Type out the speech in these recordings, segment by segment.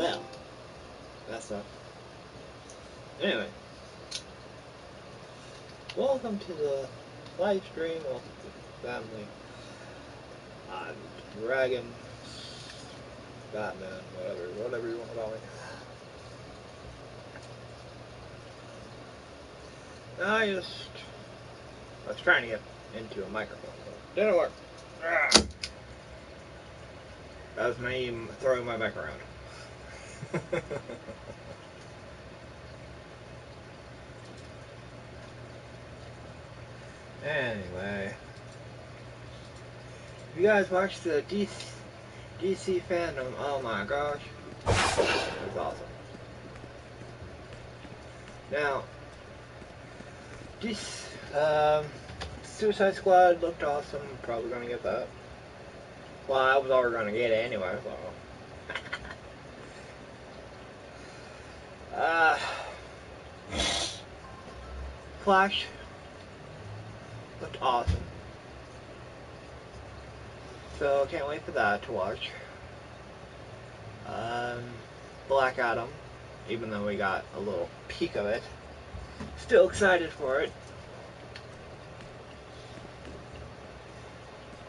Well, that stuff. Anyway, welcome to the live stream. Welcome to the family. I'm Dragon, Batman, whatever you want to call me. I was trying to get into a microphone, but didn't work. That was me throwing my back around. Anyway, if you guys watched the DC fandom, oh my gosh, it was awesome. Now, this Suicide Squad looked awesome. Probably gonna get that. Well, I was already gonna get it anyway, so. Flash looked awesome. So can't wait for that to watch. Black Adam, even though we got a little peek of it, still excited for it.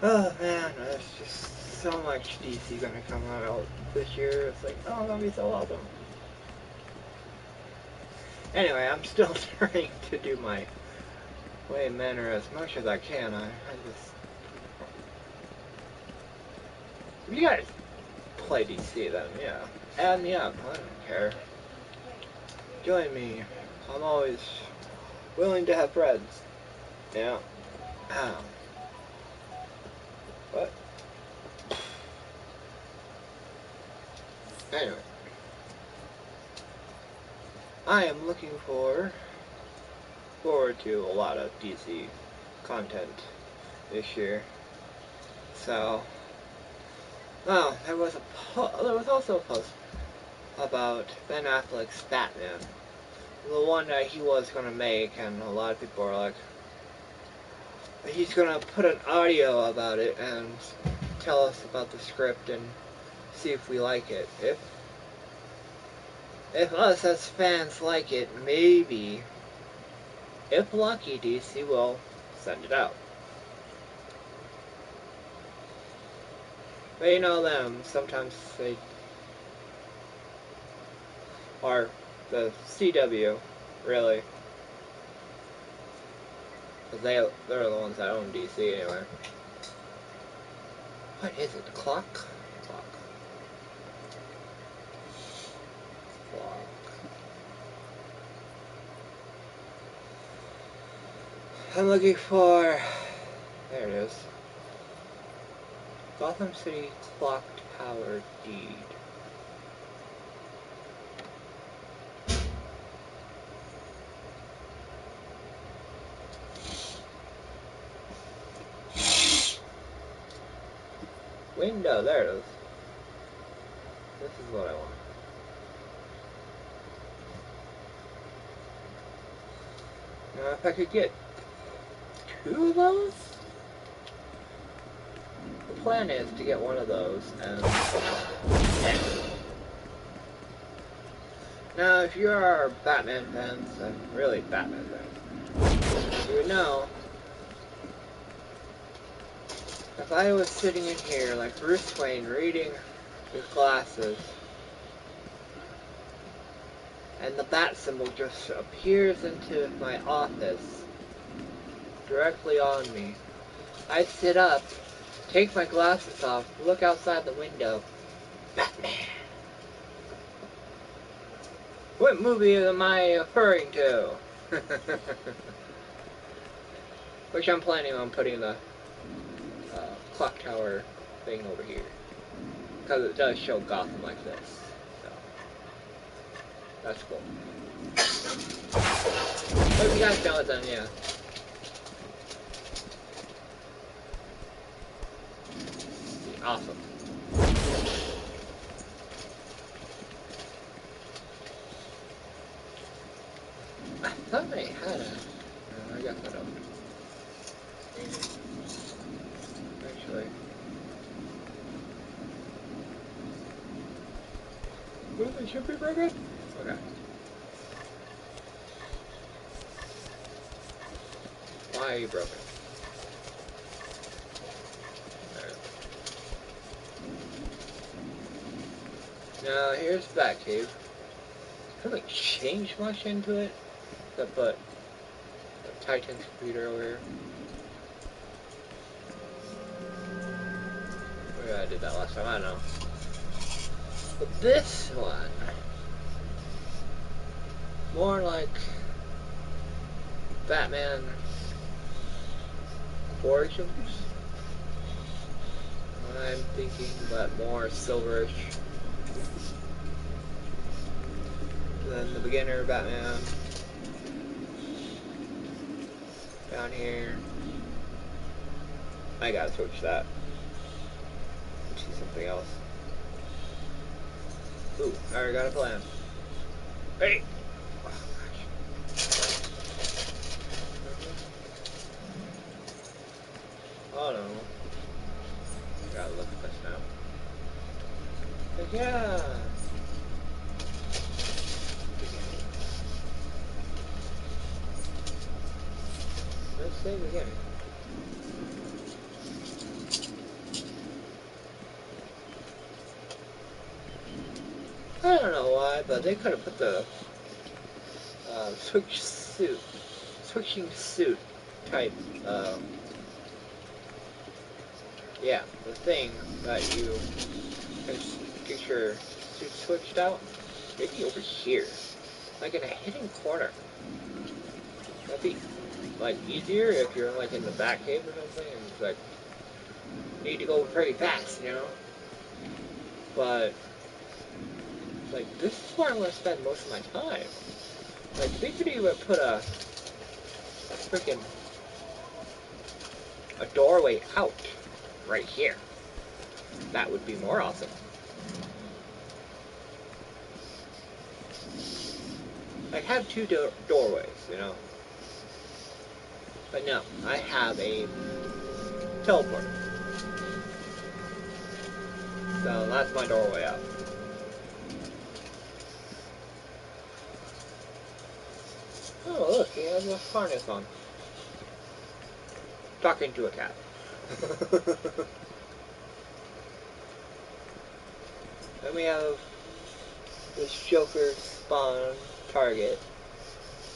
Oh man, there's just so much DC gonna come out this year. It's like, oh, it's gonna be so awesome. Anyway, I'm still trying to do my way manner as much as I can. I just... If you guys play DC, then yeah. Add me up, I don't care. Join me. I'm always willing to have friends. Yeah. What? Anyway. I am looking forward to a lot of DC content this year. So, oh, there was also a post about Ben Affleck's Batman, the one that he was gonna make, and a lot of people are like, he's gonna put an audio about it and tell us about the script and see if we like it. If us as fans like it, maybe, if lucky, DC will send it out. But you know them, sometimes they are the CW, really. Because they're the ones that own DC anyway. What is it? Clock? Clock. I'm looking for... There it is. Gotham City Clock Tower Deed. Window, there it is. This is what I want. Now if I could get 2 of those? The plan is to get one of those and... Now if you are Batman fans, and really Batman fans, you would know if I was sitting in here like Bruce Wayne reading his glasses and the bat symbol just appears into my office directly on me, I'd sit up, take my glasses off, look outside the window. Batman! What movie am I referring to? Which I'm planning on putting the clock tower thing over here. Because it does show Gotham like this. So, that's cool. But if you guys know it, then yeah. Awesome. I thought I had a... No, I got that out. Actually... It should be broken? Okay. Why are you broken? There. Now, here's the back cave. I haven't changed much into it. Except put a Titan's computer over here. Maybe I did that last time, I don't know. But this one, more like Batman Origins. I'm thinking, but more silverish than the beginner Batman. Down here, I gotta switch that to something else. Ooh, I already got a plan. Hey! Oh, gosh. Oh no. Gotta look at this now. But yeah! Let's say beginning. I don't know why, but they could have put the switching suit type, yeah, the thing that you can get your suit switched out, maybe over here, like in a hidden corner. That'd be, like, easier if you're, like, in the back cave or something, and it's like, need to go very fast, you know? But, like, this is where I want to spend most of my time. Like, they could even put a freaking doorway out right here. That would be more awesome. I have two doorways, you know. But no, I have a teleport. So that's my doorway out. Oh, look, he has a harness on. Talking to a cat. Then we have this Joker spawn target.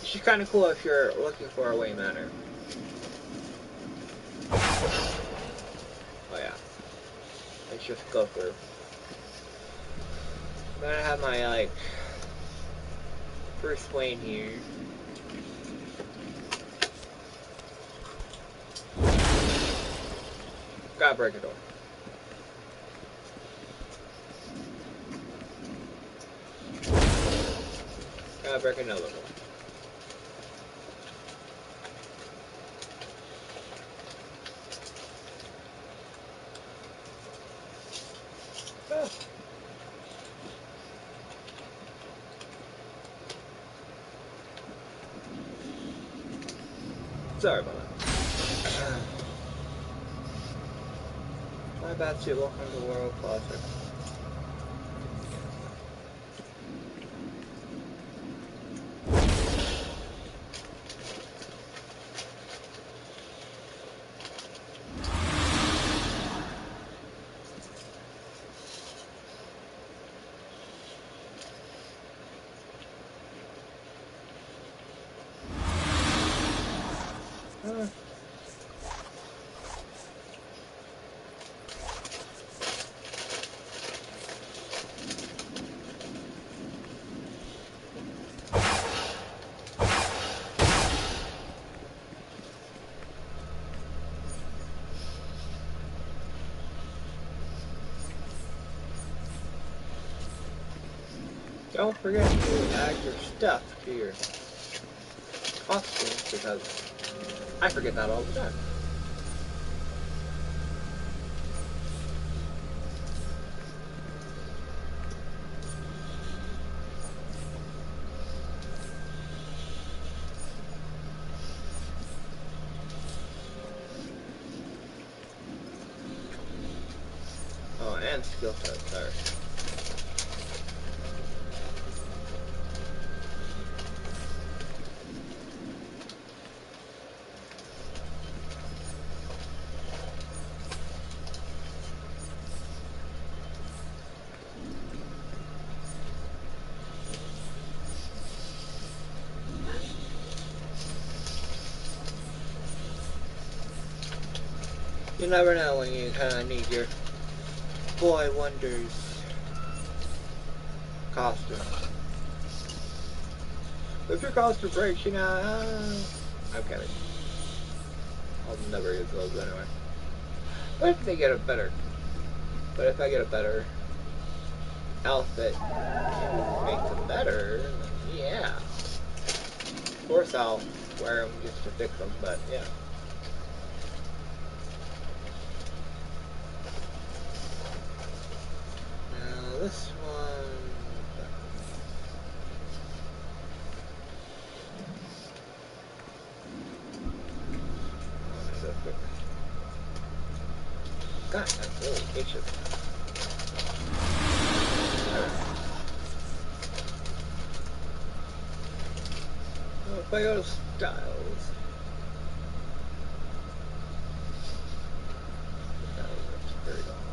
Which is kind of cool if you're looking for a Wayne Manor. Oh yeah. Let's just go through. Then I have my, like, first Wayne here. Gotta break a door. Gotta break another one. Oh. Sorry about that. My bad too. Welcome to World Classic. Don't forget to add your stuff to your costumes because I forget that all the time. Oh, and skill set, sorry. You never know when you kind of need your Boy Wonders costume. If your costume breaks, you know, I'm kidding. I'll never use those anyway. But if they get a better, but if I get a better outfit to make them better, then yeah. Of course I'll wear them just to fix them, but yeah. Now this one... so quick. God, that's really patient. Oh, Bio Styles. That's very long.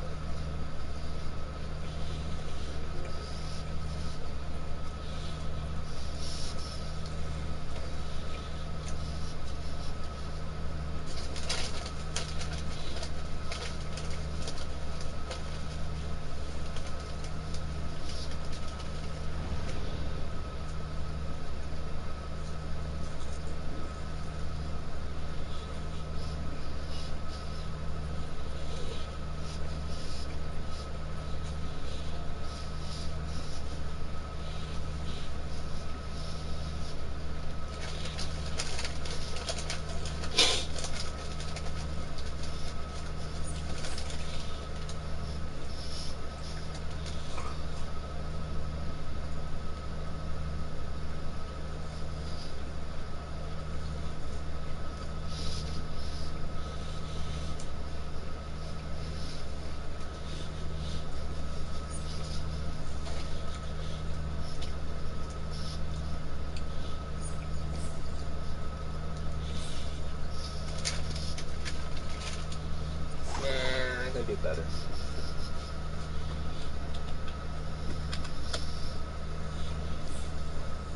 Nah, I can do better.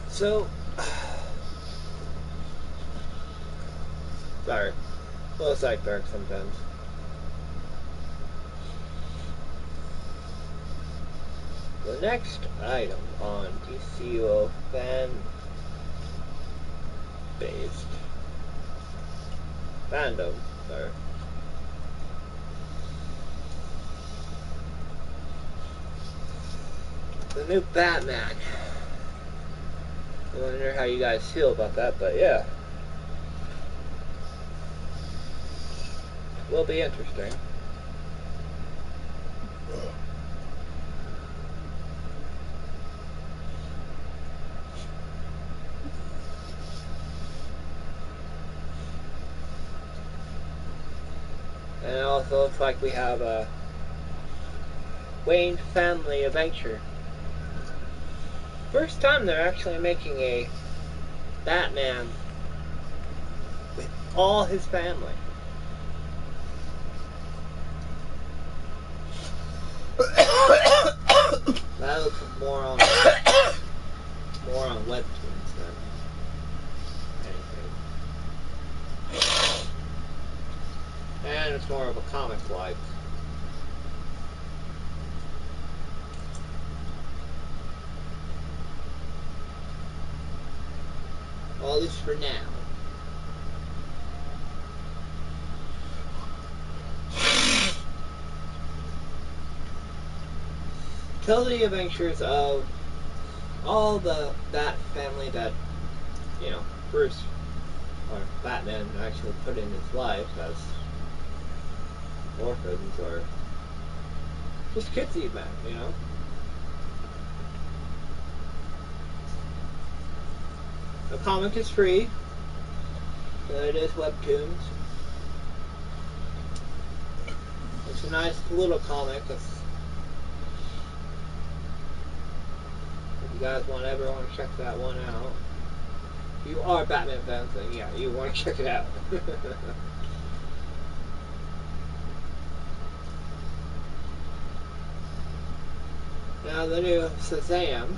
So, sorry, a little sidetrack sometimes. The next item on Dcuo fan-based fandom, sorry. The new Batman. I wonder how you guys feel about that, but yeah. Will be interesting. And it also looks like we have a Wayne family adventure. First time they're actually making a Batman with all his family. That looks more on webtoons than anything. And it's more of a comic-like. Well, at least for now. Tell the adventures of all the Bat family that, you know, Bruce or Batman actually put in his life as orphans or just kids even, you know. The comic is free. It is webtoons. It's a nice little comic. If you guys ever want to check that one out. If you are Batman fans, then yeah, you want to check it out. Now the new Shazam.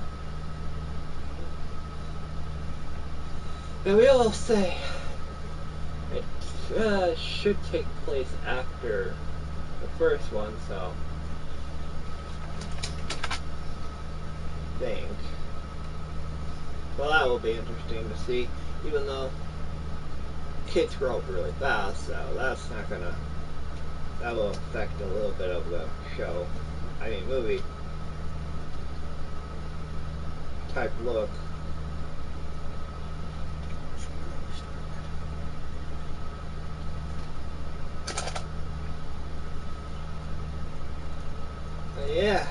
And we all say, should take place after the first one, so I think. Well, that will be interesting to see, even though kids grow up really fast, so that's not gonna, that will affect a little bit of the show, I mean movie type look. But yeah.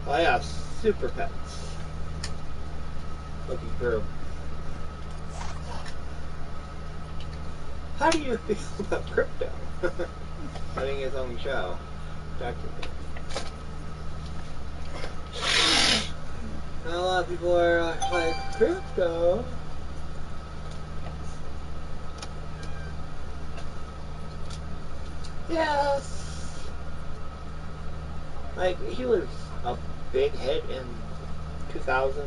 Oh yeah, super pets. Looking for. How do you feel about crypto? Having his own show. Technically. A lot of people are like, crypto? Yes! Like, he was a big hit in 2000s.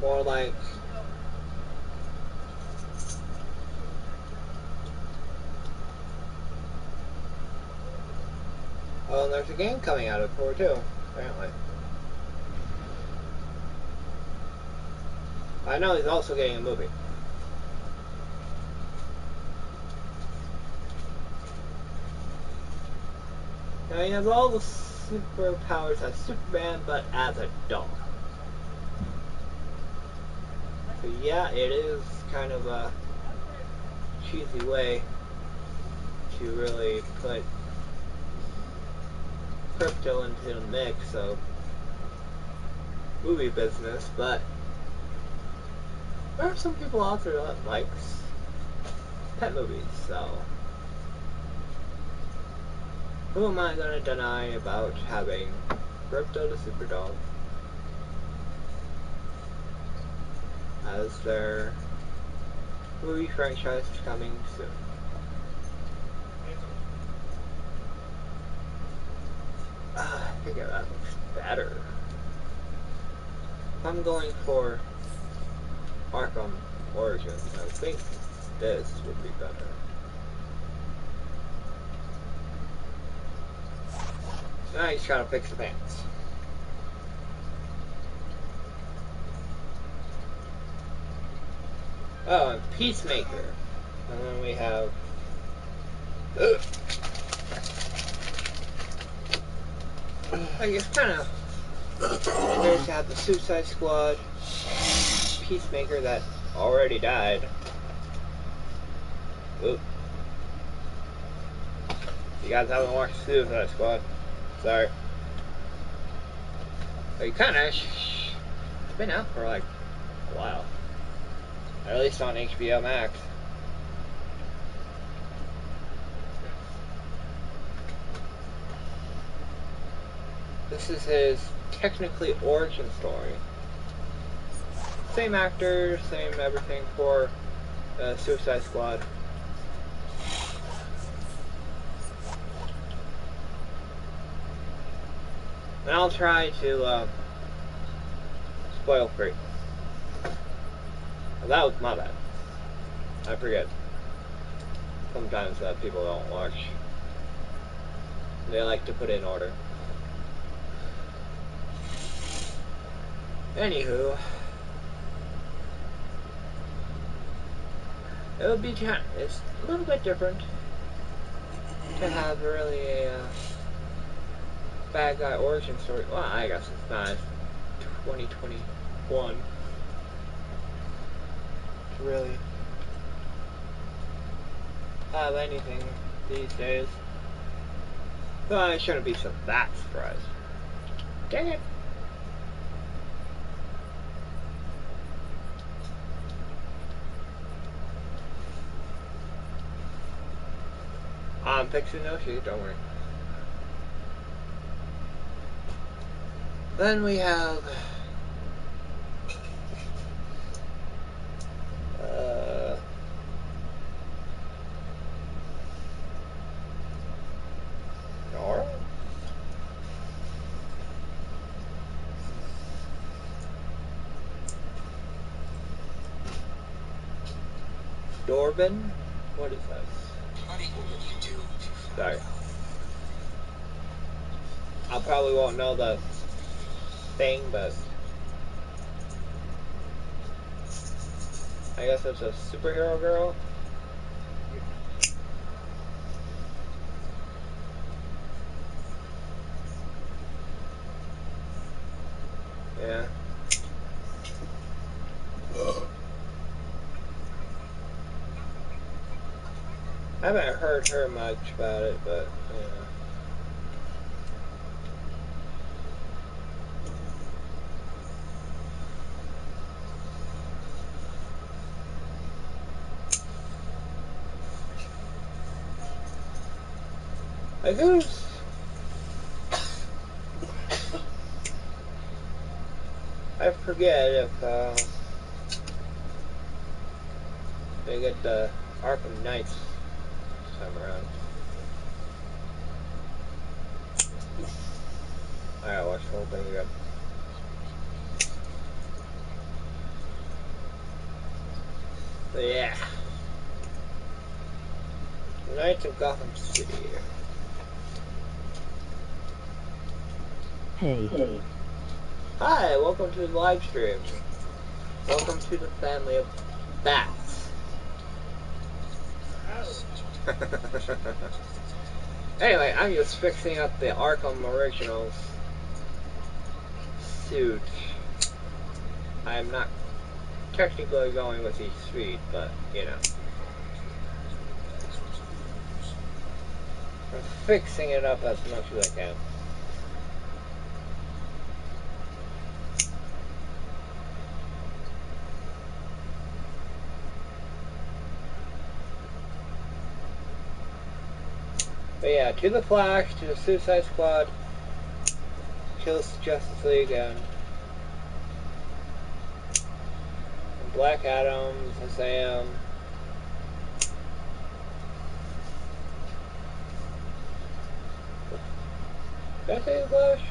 More like oh, and there's a game coming out of it for too, apparently. I know he's also getting a movie. Now he has all the superpowers as Superman, but as a dog. So yeah, it is kind of a cheesy way to really put crypto into the mix of movie business, but there are some people out there that likes pet movies, so who am I gonna deny about having Crypto the Superdog as their movie franchise coming soon? I think that looks better. If I'm going for Arkham Origins, I think this would be better. Now I just gotta fix the pants. Oh, and Peacemaker. And then we have... I guess kind of... There's to have the Suicide Squad, Peacemaker that already died. Oop. You guys haven't watched Suicide Squad. Sorry. But you kinda... It's been out for like a while. At least on HBO Max. This is his technically origin story. Same actor, same everything for Suicide Squad. And I'll try to spoil free. That was my bad. I forget. Sometimes that people don't watch. They like to put in order. Anywho, it would be it's a little bit different to have really a bad guy origin story. Well, I guess it's not 2021 to really have anything these days. So I shouldn't be so that surprised. Dang it! I'm fixing those shoes, don't worry. Then we have Nora? Dorbin? What is this? Sorry. I probably won't know the thing, but I guess it's a superhero girl. Yeah. I haven't heard her much about it, but yeah. I guess I forget if they get the Arkham Knights this time around. I gotta watch the whole thing again. But yeah. Knights of Gotham City. Hey. Hi, welcome to the live stream. Welcome to the family of bats. Anyway, I'm just fixing up the Arkham Originals suit. I'm not technically going with each suite, but you know. I'm fixing it up as much as I can. But yeah, to the Flash, to the Suicide Squad, kills the Justice League, and Black Adam, Shazam. Did I say the Flash?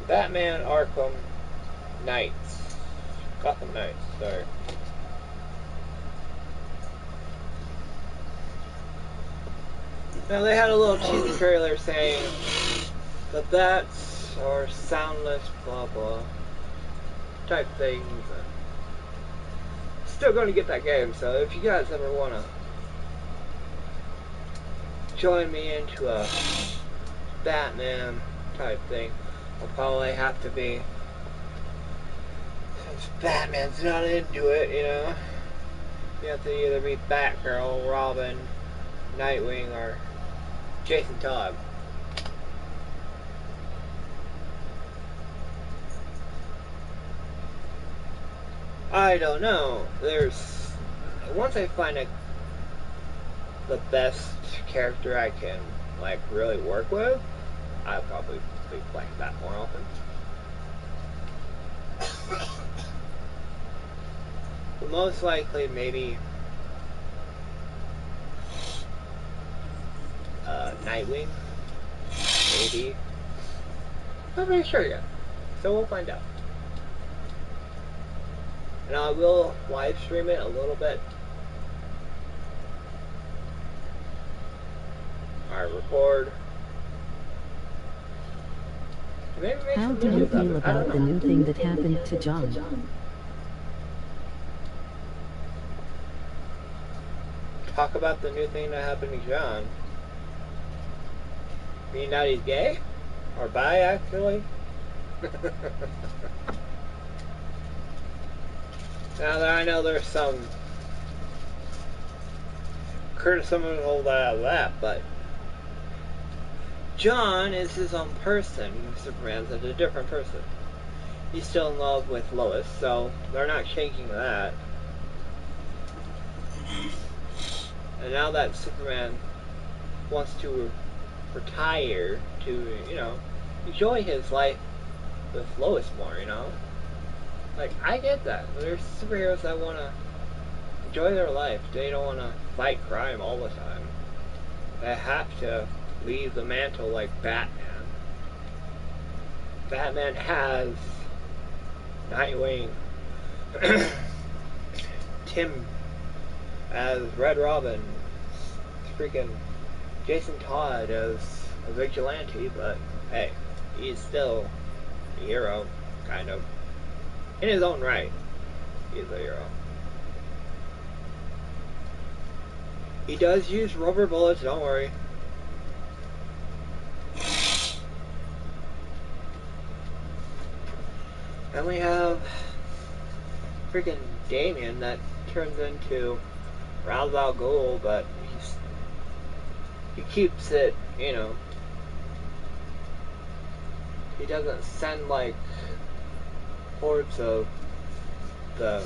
Batman, Arkham Knights. Gotham Knights, sorry. Now they had a little teaser trailer saying the bats are soundless, blah blah, type things. Still going to get that game, so if you guys ever want to join me into a Batman type thing, I'll probably have to be, since Batman's not into it, you know, you have to either be Batgirl, Robin, Nightwing, or Jason Todd. I don't know. Once I find the best character I can like really work with, I'll probably be playing that more often. But most likely, maybe Nightwing, maybe. Not really sure yet, so we'll find out. And I will live stream it a little bit. Alright, record. How do you feel about the new thing that happened to John? Talk about the new thing that happened to John. Mean that he's gay? Or bi, actually? Now that I know there's some criticism and all that, but John is his own person. Superman's a different person. He's still in love with Lois, so they're not changing that. And now that Superman wants to retire to, you know, enjoy his life with Lois more, you know? Like, I get that. There's superheroes that want to enjoy their life. They don't want to fight crime all the time. They have to leave the mantle like Batman. Batman has Nightwing, as Red Robin, freaking Jason Todd as a vigilante, but hey, he's still a hero, kind of. In his own right, he's a hero. He does use rubber bullets, don't worry. And we have freaking Damien that turns into Ra's al Ghul, but he keeps it, you know. He doesn't send like hordes of the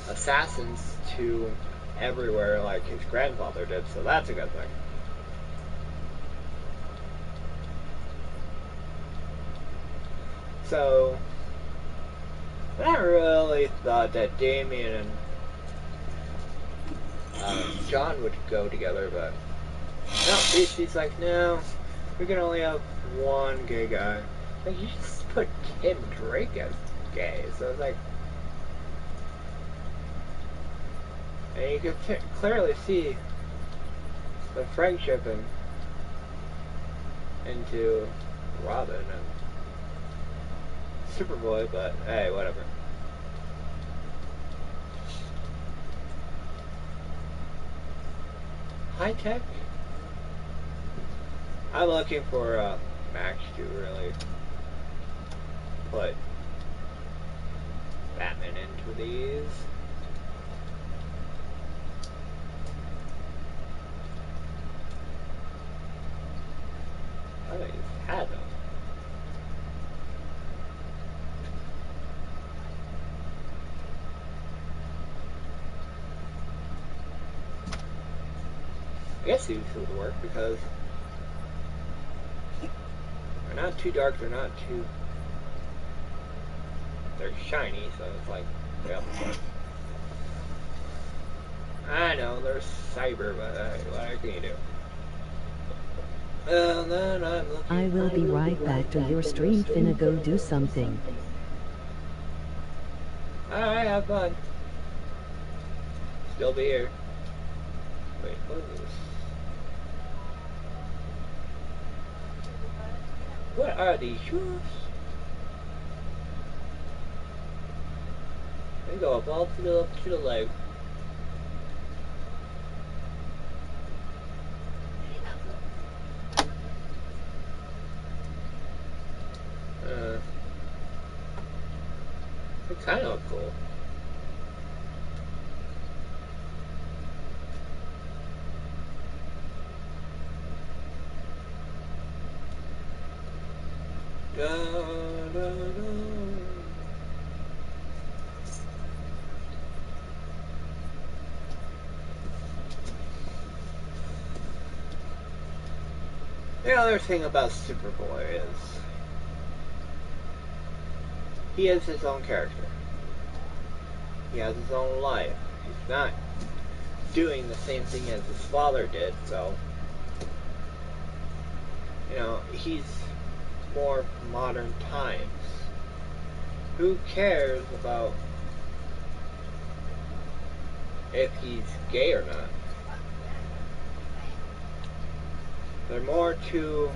assassins to everywhere like his grandfather did, so that's a good thing. So I really thought that Damien and John would go together, but no, she's like, no, we can only have one gay guy. Like, you just put Tim Drake as gay, so it's like, and you could clearly see the friendship into Robin and Superboy, but hey, whatever. High tech? I'm looking for Max to really put Batman into these. I think he's had them. I guess these would work because they're not too dark, they're not too... They're shiny, so it's like, well, I know, they're cyber, but what can you do? And then I'm looking... I will be right back to your stream, finna go do something. Alright, have fun. Still be here. Wait, what is this? What are these shoes? They go up all to the leg. They kind of look cool. Da, da, da. The other thing about Superboy is he is his own character. He has his own life. He's not doing the same thing as his father did, so you know, he's more modern times. Who cares about if he's gay or not? They're more to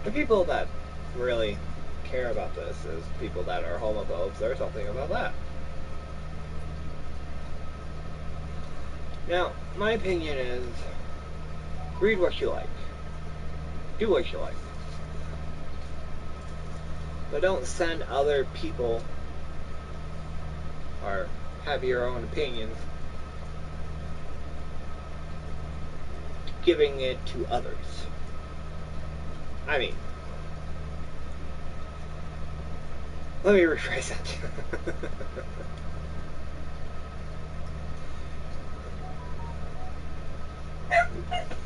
the people that really care about this is people that are homophobes or something about that. Now, my opinion is read what you like. Do what you like. But don't send other people or have your own opinions giving it to others. I mean, let me rephrase that.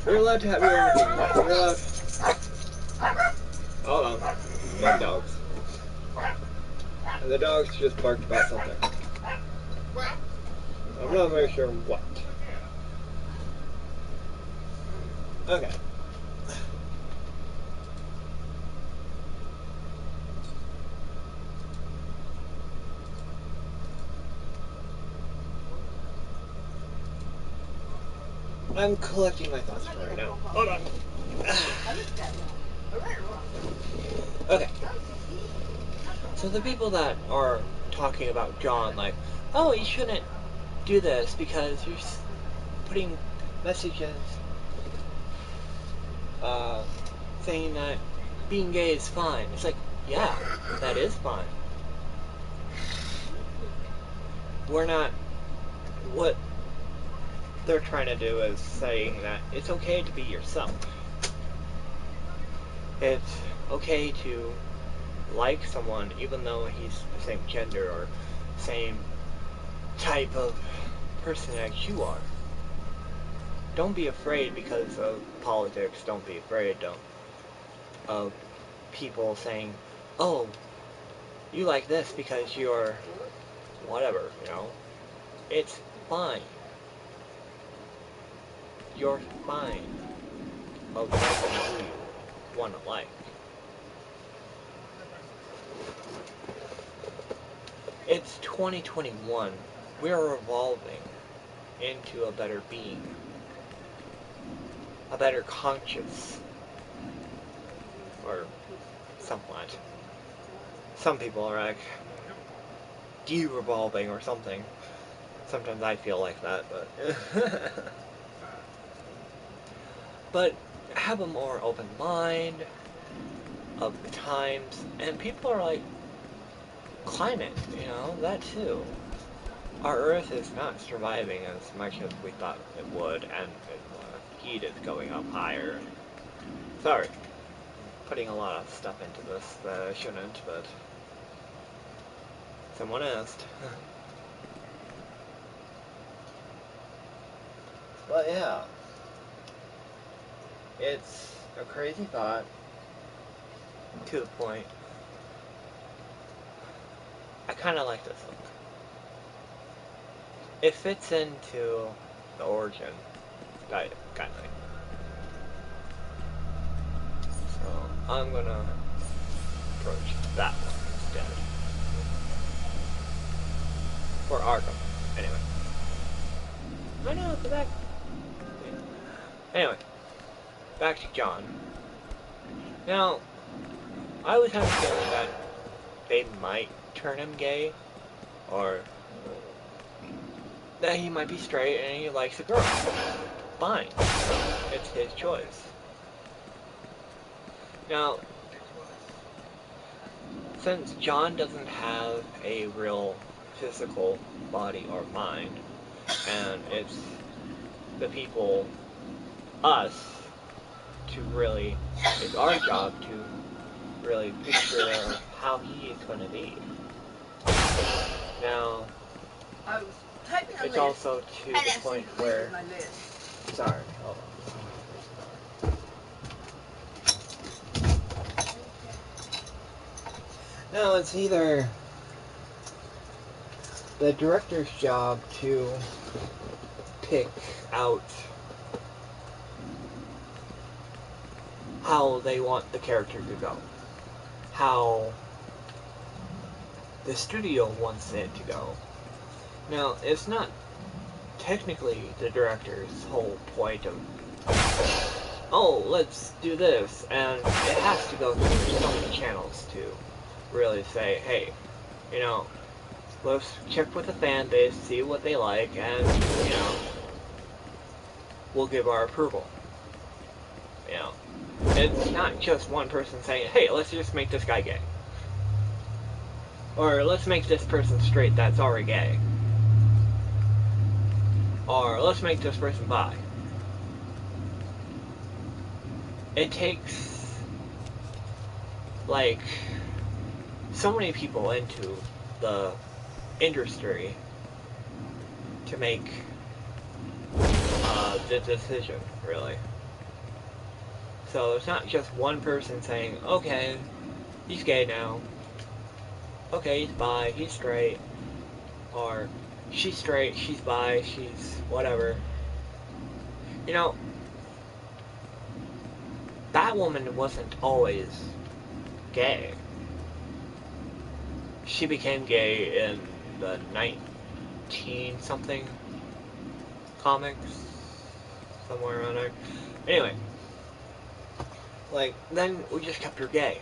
You're allowed to have your own opinion. You're allowed. Hold on. Big dogs. And the dogs just barked about something. I'm not very sure what. Okay. I'm collecting my thoughts for right now. Hold on. Okay. So the people that are talking about John, like, oh, you shouldn't do this because you're putting messages saying that being gay is fine. It's like, yeah, that is fine. We're not... What they're trying to do is saying that it's okay to be yourself. It's okay to like someone even though he's the same gender or same type of person as you are. Don't be afraid because of politics. Don't be afraid of people saying, oh, you like this because you're whatever, you know. It's fine. You're fine of liking who you want to like. It's 2021. We're evolving into a better being. A better conscious. Or somewhat. Some people are like de-revolving or something. Sometimes I feel like that, but but have a more open mind of the times, and people are like, climate, you know, that too. Our Earth is not surviving as much as we thought it would, and heat is going up higher. Sorry, putting a lot of stuff into this that I shouldn't, but someone asked. But yeah, it's a crazy thought to the point. I kind of like this look. It fits into the origin guideline. So I'm gonna approach that one instead. For Arkham, anyway. I know, it's back. Anyway, back to John. Now, I was having a feeling that they might turn him gay, or that he might be straight and he likes a girl. Fine. It's his choice. Now, since John doesn't have a real physical body or mind, and it's the people, us, to really, it's our job to really picture how he is going to be. Now, it's also to the point where, sorry, hold on. Now, it's either the director's job to pick out how they want the character to go, how the studio wants it to go. Now, it's not technically the director's whole point of, oh, let's do this, and it has to go through so many channels to really say, hey, you know, let's check with the fan base, see what they like, and, you know, we'll give our approval. You know, it's not just one person saying, hey, let's just make this guy gay. Or let's make this person straight that's already gay. Or let's make this person bi. It takes, like, so many people into the industry to make the decision, really. So it's not just one person saying, okay, he's gay now. Okay, he's bi, he's straight. Or she's straight, she's bi, she's whatever. You know, that woman wasn't always gay. She became gay in the 19-something comics. somewhere around there. Anyway, like, then we just kept her gay,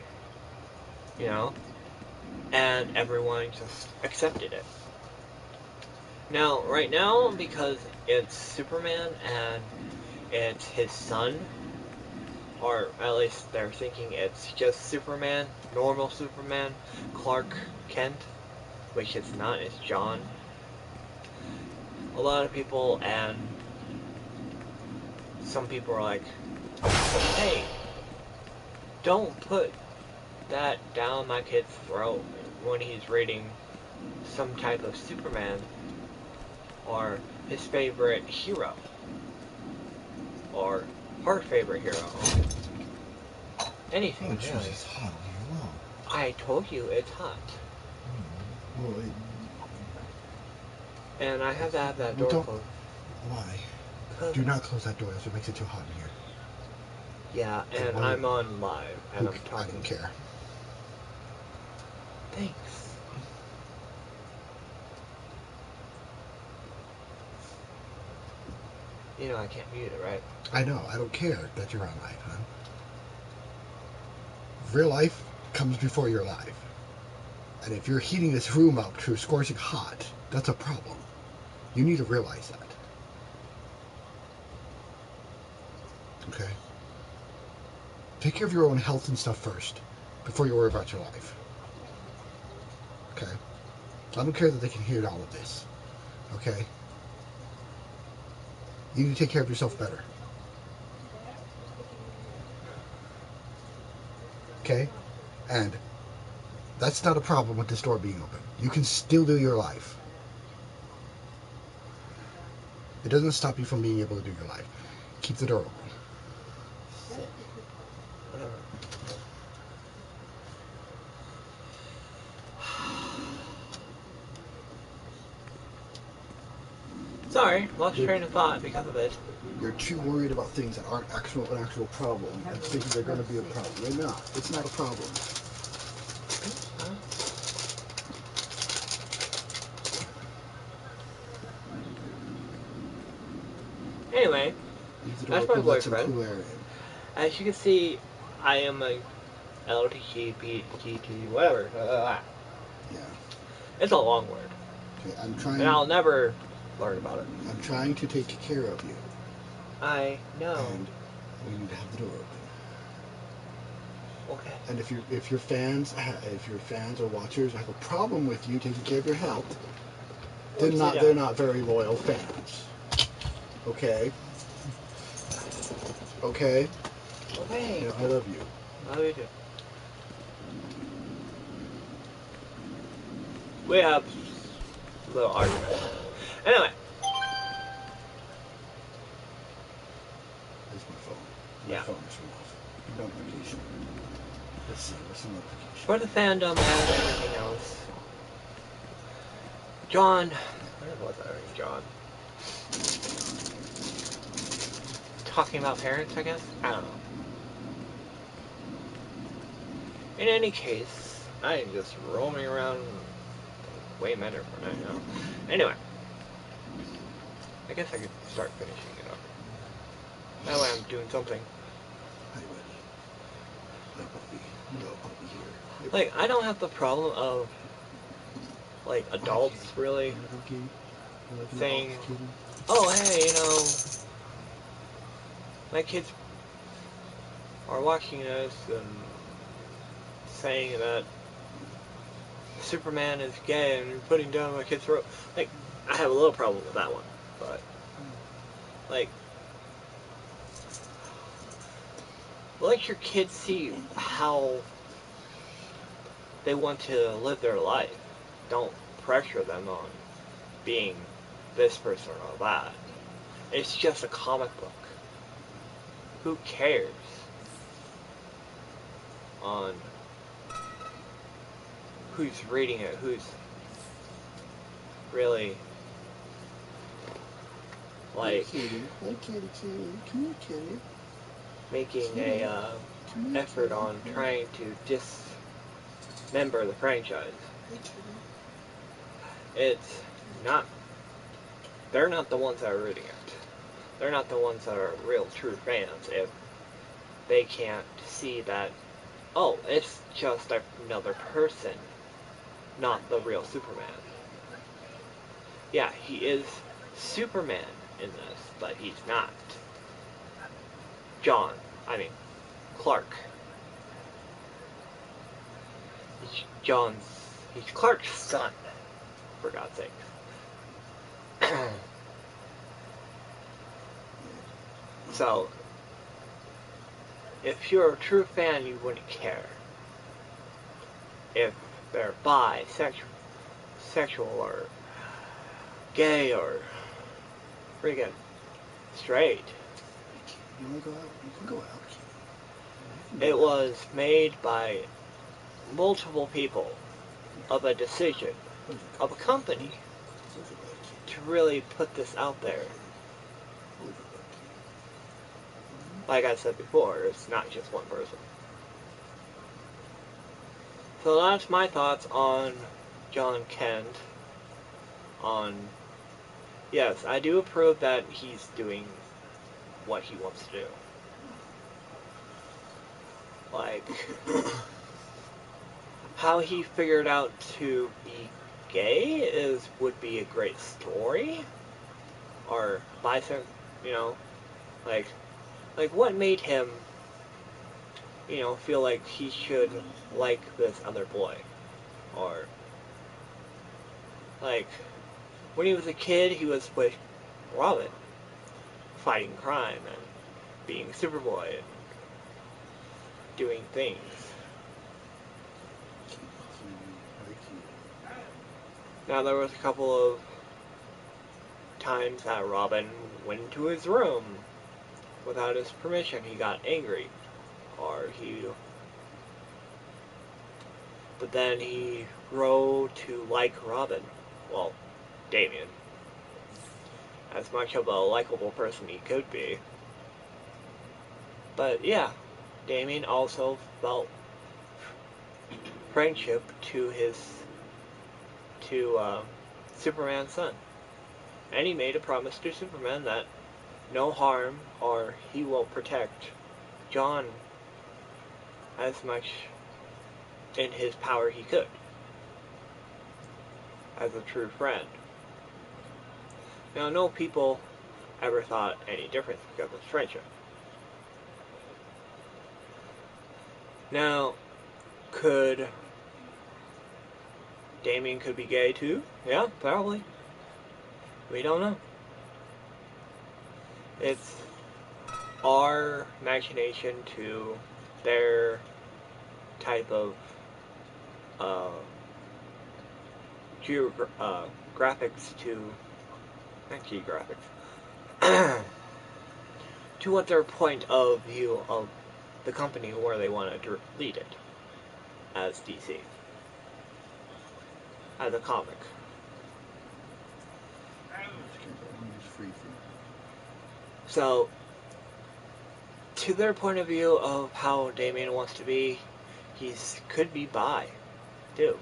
you know? And everyone just accepted it. Now, right now, because it's Superman and it's his son, or at least they're thinking it's just Superman, normal Superman, Clark Kent, which it's not, it's John. A lot of people and some people are like, hey, don't put that down my kid's throat when he's reading some type of Superman or his favorite hero or her favorite hero. Anything, oh, really. It's hot here. Wow. I told you it's hot. Well, And I have to have that door closed. Why? Do not close that door, else it makes it too hot in here. Yeah, and I'm on live, and I'm talking. I don't care. Thanks. You know I can't mute it, right? I know. I don't care that you're on live, huh? Real life comes before your life. And if you're heating this room up to scorching hot, that's a problem. You need to realize that. Okay? Take care of your own health and stuff first, before you worry about your life. Okay? I don't care that they can hear all of this. Okay? You need to take care of yourself better. Okay? And that's not a problem with this door being open. You can still do your life. It doesn't stop you from being able to do your life. Keep the door open. Whatever. Sorry, lost train of thought because of it. You're too worried about things that aren't an actual problem and thinking they're going to be a problem. They're not. It's not a problem. Anyway, that's my boyfriend. Cool air in. As you can see, I am a LTGPT, whatever. Yeah. It's a long word. Okay, I'm trying. And I'll never learn about it. I'm trying to take care of you. I know. And we need to have the door open. Okay. And if your fans or watchers have a problem with you taking care of your health, they're not very loyal fans. Okay. Okay. Okay. Yeah, I love you. I love you too. We have a little argument. Anyway. That's my phone. Yeah. My phone is off. Notification. Let's see. What's the notification? For the fandom and everything else. John. Where was I? John. Talking about parents, I guess? I don't know. In any case, I am just roaming around way better for now. Anyway. I guess I could start finishing it up. That way I'm doing something. Hi, buddy. No puppy. No puppy here. Like, I don't have the problem of, like, adults really saying, oh, hey, you know, my kids are watching this and saying that Superman is gay and you're putting down my kid's throat. Like, I have a little problem with that one, but, like, let your kids see how they want to live their life. Don't pressure them on being this person or that. It's just a comic book. Who cares on who's reading it, who's really like making a effort on trying to dismember the franchise. It's not, they're not the ones that are reading it. they're not the ones that are real true fans if they can't see that, oh, it's just another person, not the real Superman. Yeah, he is Superman in this, but he's not Clark. He's Clark's son, for God's sake. So, if you're a true fan, you wouldn't care if they're sexual, or gay, or friggin' straight. You wanna go out? You can go out. It was made by multiple people of a decision of a company to really put this out there. Like I said before, it's not just one person. So that's my thoughts on John Kent. Yes, I do approve that he's doing what he wants to do. Like, how he figured out to be gay would be a great story. Or bisexual, like what made him, feel like he should like this other boy. Or, like, when he was a kid, he was with Robin, fighting crime and being Superboy and doing things. Now, there was a couple of times that Robin went into his room without his permission. He got angry, but then he grew to like Robin. Well, Damian. As much of a likable person he could be. But yeah, Damian also felt friendship to Superman's son. And he made a promise to Superman that no harm, or he will protect John as much in his power he could, as a true friend. Now, no people ever thought any difference because of friendship. Now, Damian could be gay too? Yeah, probably. We don't know. It's our imagination to their type of graphics not geographics, to what their point of view of the company where they want to lead it as DC, as a comic. So, to their point of view of how Damian wants to be, he could be bi, too.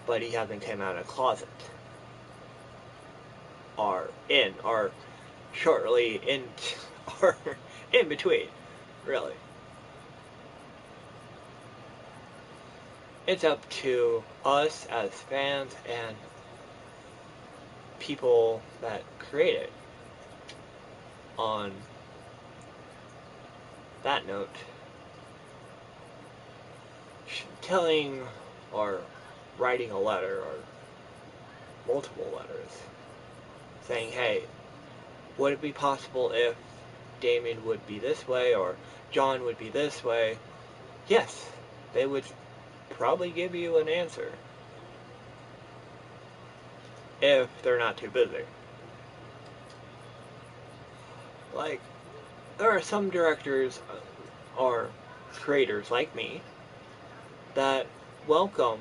But he hasn't come out of the closet. Or shortly in, or in between, really. It's up to us as fans and people that create it. On that note, telling or writing a letter, or multiple letters, saying, hey, would it be possible if Damian would be this way, or John would be this way? Yes, they would probably give you an answer, if they're not too busy. Like, there are some directors or creators like me that welcome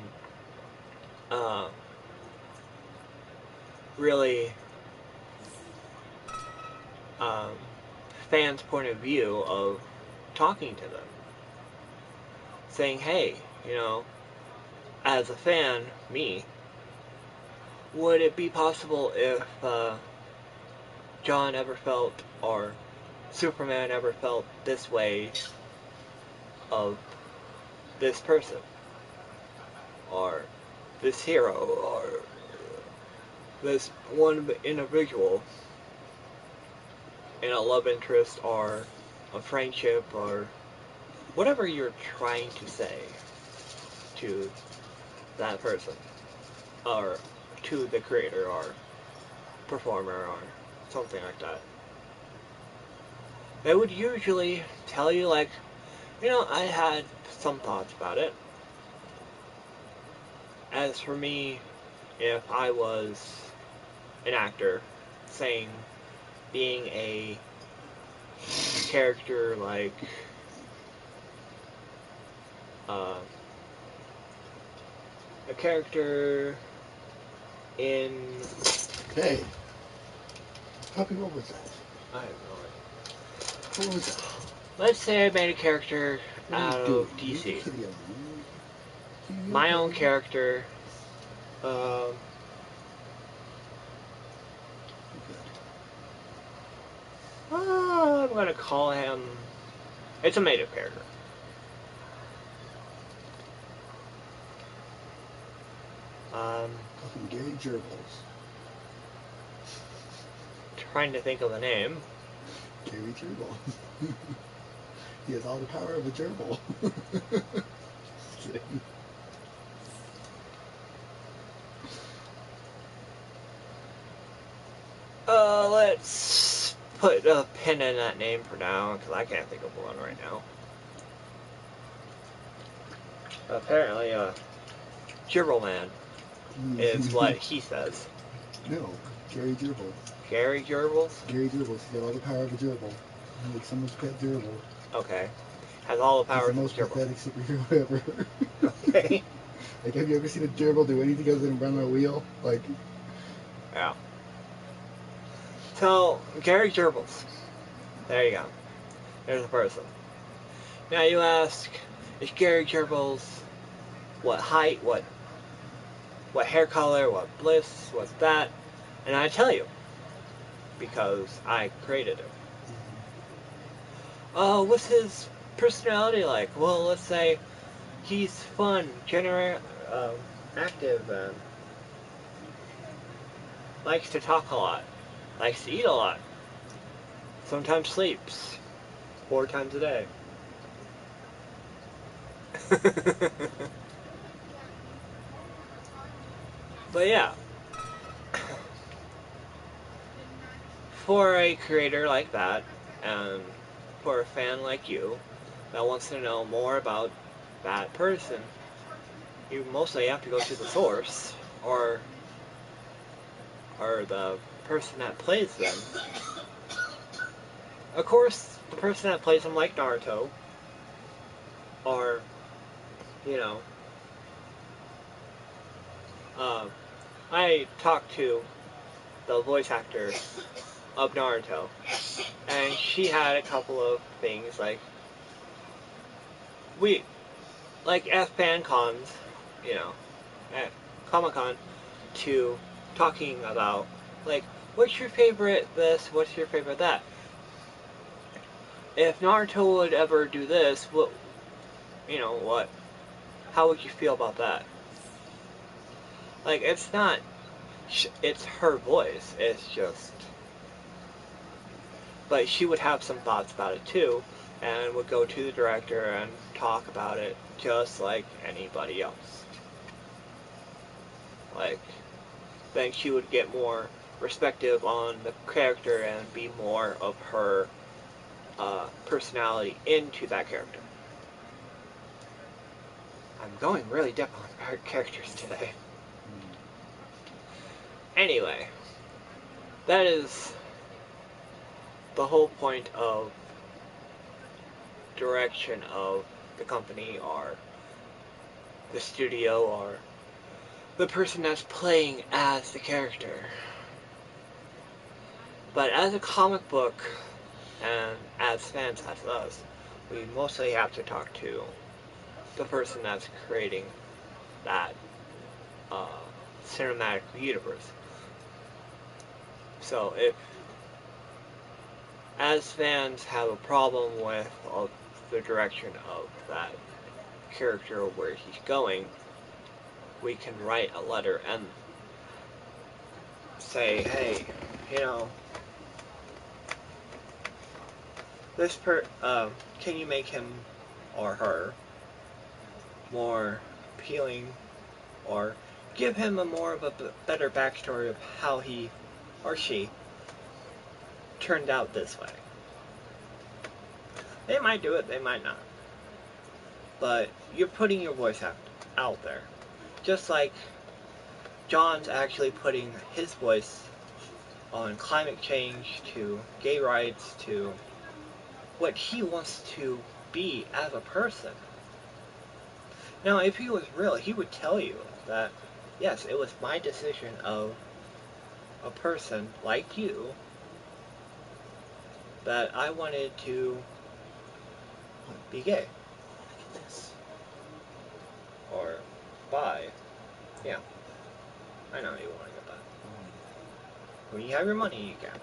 really fans' point of view of talking to them, saying, hey, as a fan, me, would it be possible if John ever felt, or Superman ever felt this way of this person, or this hero, or this one individual in a love interest, or a friendship, or whatever you're trying to say to that person, or to the creator, or performer, or something like that. They would usually tell you, like, I had some thoughts about it. As for me, if I was an actor, saying, being a character like, a character in... Hey, puppy, what was that? I have no idea. What was that? Let's say I made a character What out are you of doing? DC. You My own okay? character. Good. I'm gonna call him... It's a made-up character. Fucking Gary Gerbils. Trying to think of a name. Gary Gerbil. He has all the power of a gerbil. Just kidding. Let's put a pin in that name for now, because I can't think of one right now. Apparently, Gerbil Man is what he says. No, Gary Gerbil. Gary Gerbils? Gary Gerbils. He's got all the power of a gerbil. He's like someone's pet gerbil. Okay. Has all the powers of He's the most Gerbil. pathetic superhero ever. Okay. Like, have you ever seen a gerbil do anything other than run on a wheel? Like, Yeah. So, Gary Gerbils. There you go. There's a person. Now you ask, is Gary Gerbils what height, what hair color, what bliss, what's that? And I tell you, because I created him. What's his personality like? Well, let's say he's fun, active, and likes to talk a lot, likes to eat a lot, sometimes sleeps 4 times a day. But yeah, for a creator like that, and for a fan like you that wants to know more about that person, you mostly have to go to the source, or the person that plays them. Of course, the person that plays them, like Naruto, or, I talked to the voice actor of Naruto, and she had a couple of things, like, at fan cons, at Comic-Con, to talking about, like, what's your favorite this, what's your favorite that? If Naruto would ever do this, how would you feel about that? Like, it's not, it's her voice, it's just, but she would have some thoughts about it too, and would go to the director and talk about it just like anybody else. Like, then she would get more perspective on the character and be more of her personality into that character. I'm going really deep on characters today. Anyway, that is the whole point of direction of the company, or the studio, or the person that's playing as the character. But as a comic book, and as fans as us, we mostly have to talk to the person that's creating that cinematic universe. So if as fans have a problem with the direction of that character, where he's going, we can write a letter and say, hey, you know, can you make him or her more appealing, or give him a more of a better backstory of how he or she turned out this way. They might do it, they might not. But you're putting your voice out there. Just like John's actually putting his voice on climate change, to gay rights, to what he wants to be as a person. Now, if he was real, he would tell you that, yes, it was my decision of a person like you that I wanted to be gay. Or bi. Yeah. I know you want to get that. When you have your money, you can.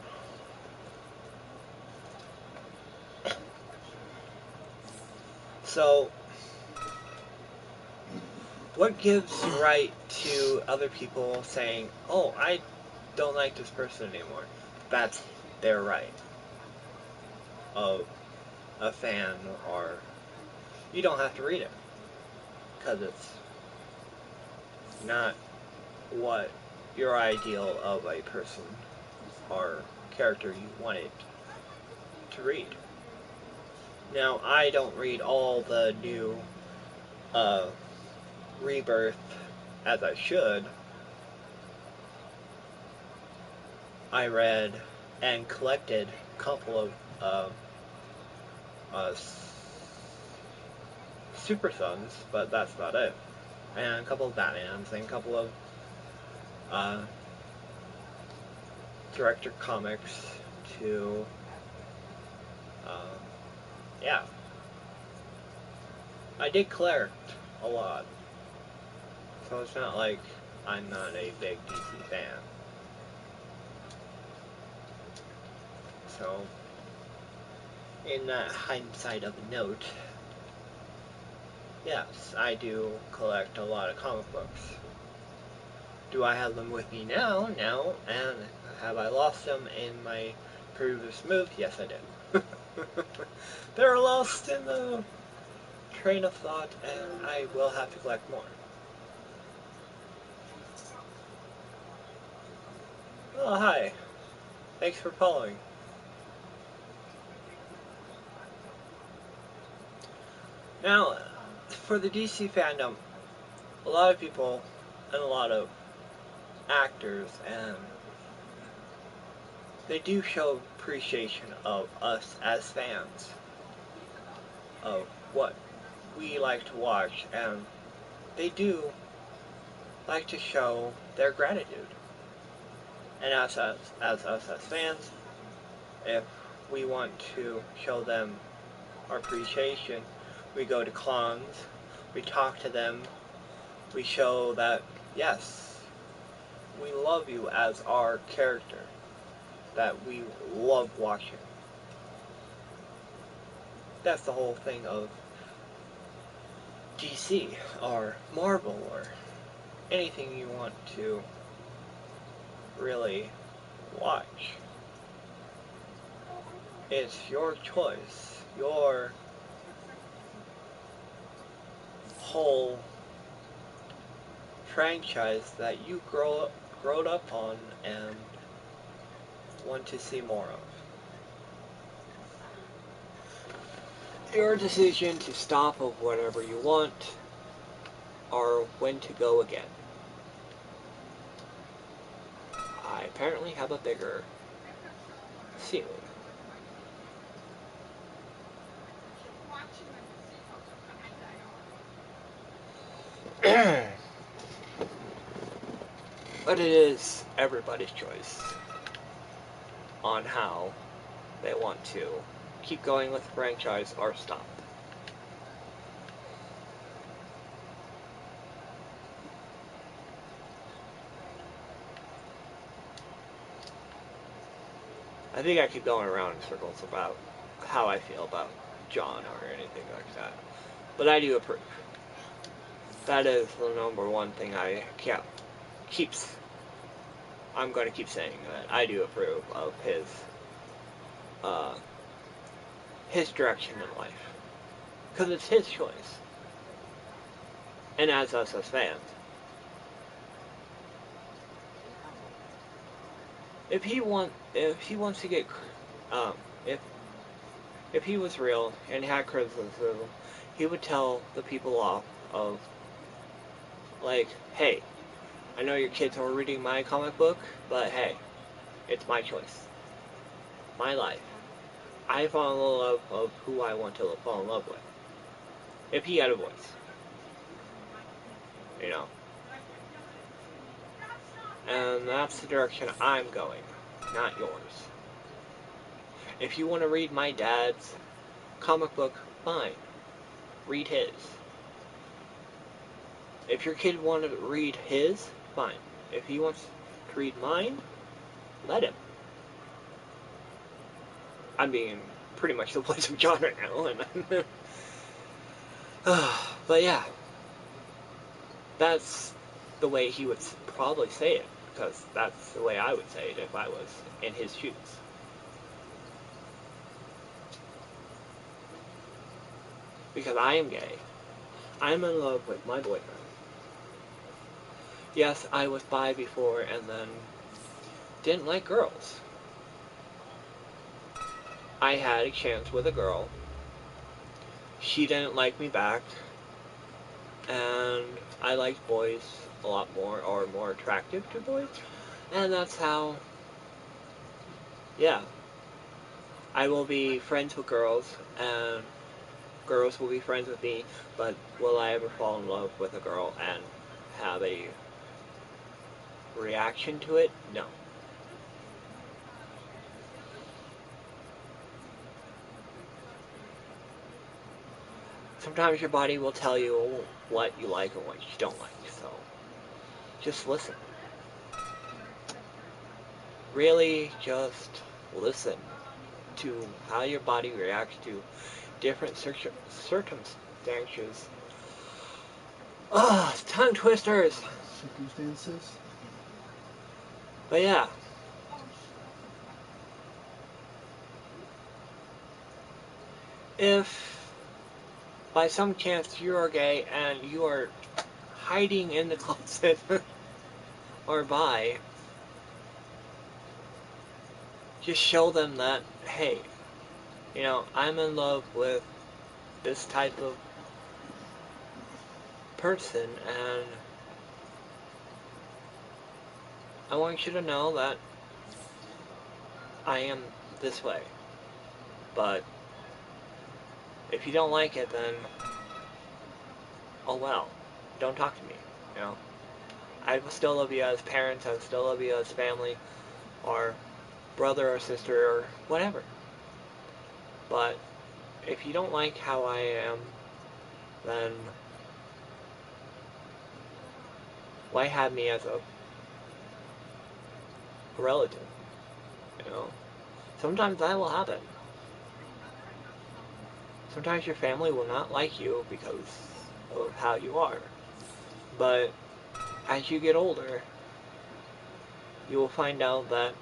So, what gives right to other people saying, oh, I don't like this person anymore? That's their right of a fan, or you don't have to read it, because it's not what your ideal of a person or character you wanted to read. Now, I don't read all the new Rebirth as I should. I read and collected a couple of Super Sons, but that's about it. And a couple of Batmans, and a couple of director comics to, yeah. I did collect a lot, so it's not like I'm not a big DC fan. So, in that hindsight of a note, yes, I do collect a lot of comic books. Do I have them with me now? No. And have I lost them in my previous move? Yes, I did. They're lost in the train of thought, and I will have to collect more. Oh, hi. Thanks for following. Now, for the DC fandom, a lot of people and a lot of actors, and they do show appreciation of us as fans, of what we like to watch, and they do like to show their gratitude. And as us as fans, if we want to show them our appreciation, we go to cons, we talk to them, we show that, yes, we love you as our character, that we love watching. That's the whole thing of DC, or Marvel, or anything you want to really watch. It's your choice, your whole franchise that you growed up on and want to see more of. Your decision to stop of whatever you want, or when to go again. I apparently have a bigger ceiling. But it is everybody's choice on how they want to keep going with the franchise or stop. I think I keep going around in circles about how I feel about John or anything like that. But I do approve. That is the number one thing I keeps. I'm going to keep saying that I do approve of his direction in life, because it's his choice, and as us as fans, if he wants to get if he was real and had criticism, he would tell the people off of, like, hey, I know your kids are reading my comic book, but hey, it's my choice, my life. I fall in love of who I want to fall in love with. If he had a voice, you know. And that's the direction I'm going, not yours. If you want to read my dad's comic book, fine. Read his. If your kid wants to read his, fine. If he wants to read mine, let him. I'm being pretty much the voice of John right now. But yeah. That's the way he would probably say it, because that's the way I would say it if I was in his shoes. Because I am gay. I'm in love with my boyfriend. Yes, I was bi before and then didn't like girls. I had a chance with a girl. She didn't like me back. And I liked boys a lot more, or more attractive to boys. And that's how, yeah. I will be friends with girls, and girls will be friends with me, but will I ever fall in love with a girl and have a reaction to it? No. Sometimes your body will tell you what you like and what you don't like, so just listen. Really just listen to how your body reacts to different circumstances. Tongue twisters! Circumstances? But yeah. If by some chance you are gay and you are hiding in the closet or bi, just show them that, hey, you know, I'm in love with this type of person, and I want you to know that I am this way. But if you don't like it, then oh well, don't talk to me, you know. I will still love you as parents, I will still love you as family, or brother or sister, or whatever. But if you don't like how I am, then why have me as a relative, you know? Sometimes that will happen. Sometimes your family will not like you because of how you are. But as you get older, you will find out that,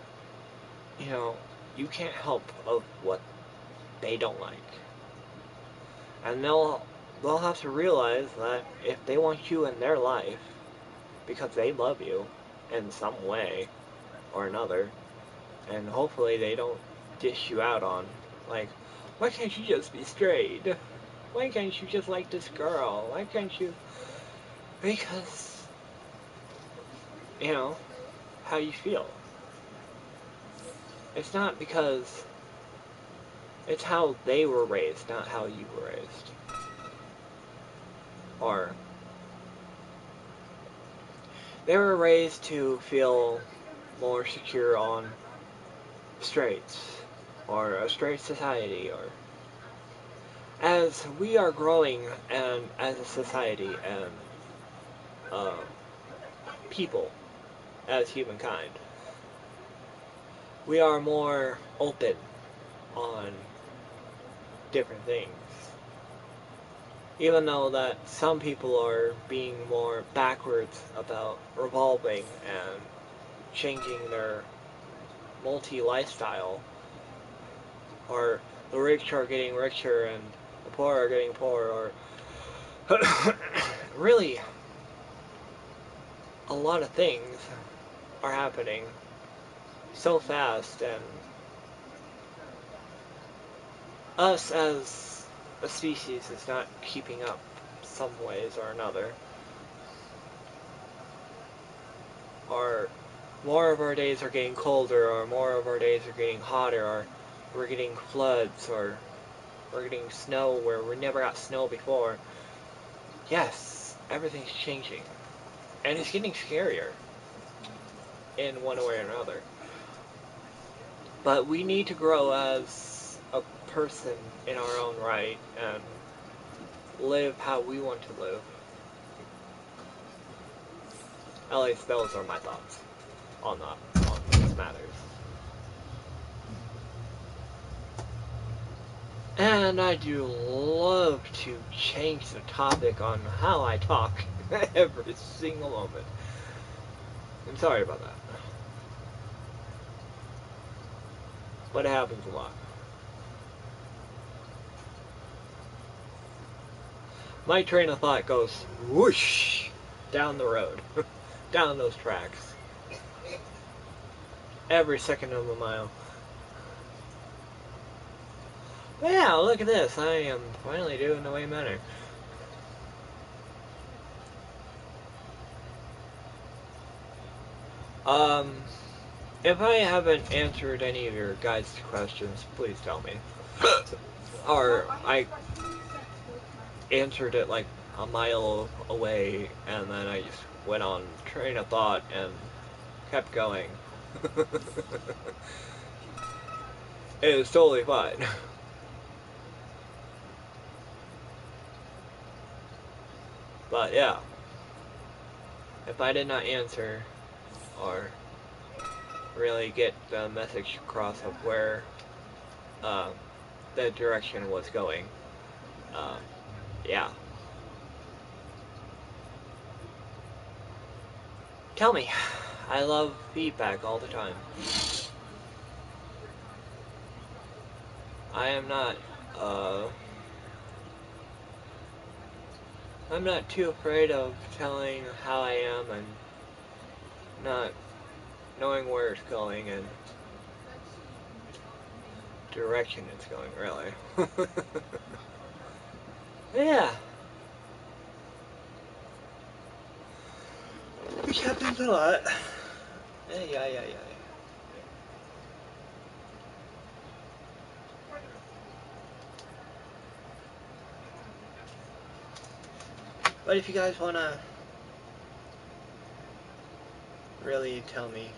you know, you can't help of what they don't like. And they'll have to realize that if they want you in their life because they love you in some way or another, and hopefully they don't dish you out on, like, why can't you just be straight? Why can't you just like this girl? Why can't you? Because, you know, how you feel. It's not because it's how they were raised, not how you were raised. Or they were raised to feel more secure on straights, or a straight society, or as we are growing and as a society and people, as humankind, we are more open on different things. Even though that some people are being more backwards about revolving and changing their multi-lifestyle, or the rich are getting richer and the poor are getting poorer, or really a lot of things are happening so fast, and us as a species is not keeping up some ways or another. Or more of our days are getting colder, or more of our days are getting hotter, or we're getting floods, or we're getting snow where we never got snow before. Yes, everything's changing. And it's getting scarier in one way or another. But we need to grow as a person in our own right and live how we want to live. At least those are my thoughts on these matters. And I do love to change the topic on how I talk every single moment. I'm sorry about that. But it happens a lot. My train of thought goes whoosh down the road, down those tracks, every second of a mile. But yeah, look at this. I am finally doing the way better. If I haven't answered any of your guys' questions, please tell me. Or I answered it like a mile away, and then I just went on train of thought and kept going. It was totally fine. But yeah, if I did not answer or really get the message across of where the direction was going, yeah. Tell me. I love feedback all the time. I am not, I'm not too afraid of telling how I am and not knowing where it's going and direction it's going, really. Yeah. Which happens a lot. Yeah. But if you guys wanna really tell me,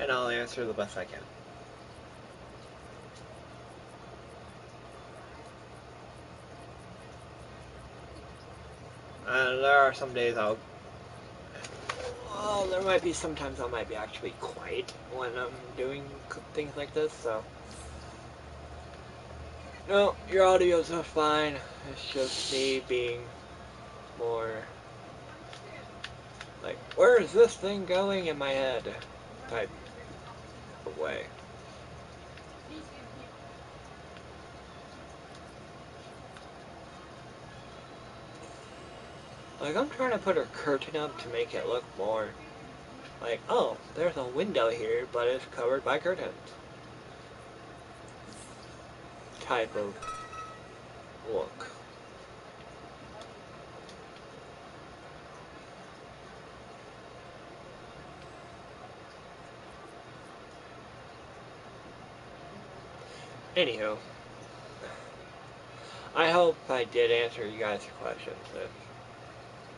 and I'll answer the best I can. And there are some days there might be sometimes I might be actually quiet when I'm doing things like this, so. No, your audio's not fine. It's just me being more like, where is this thing going in my head type of way. Like, I'm trying to put a curtain up to make it look more like, oh, there's a window here, but it's covered by curtains. Type of look. Anywho, I hope I did answer you guys' questions. If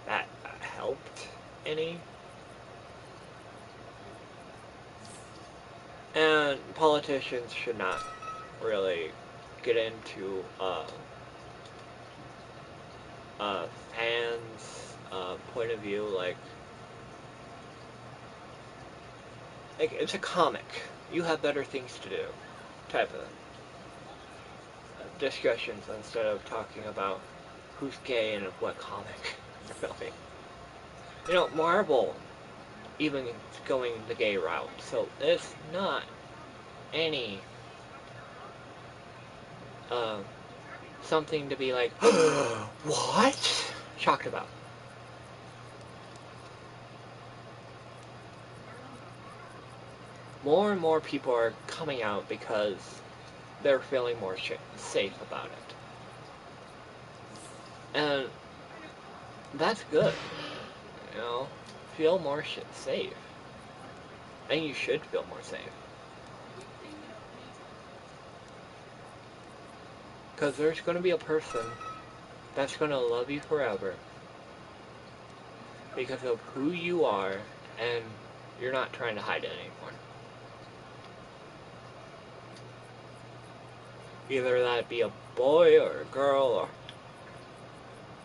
that helped any. And politicians should not really get into fans' point of view. Like, like, it's a comic. You have better things to do, type of discussions instead of talking about who's gay and what comic you're filming. You know, Marvel even going the gay route, so it's not any something to be like, what? Shocked about. More and more people are coming out because they're feeling more safe about it. And that's good. You know, feel more safe. And you should feel more safe. Because there's going to be a person that's going to love you forever because of who you are, and you're not trying to hide it anymore. Either that be a boy or a girl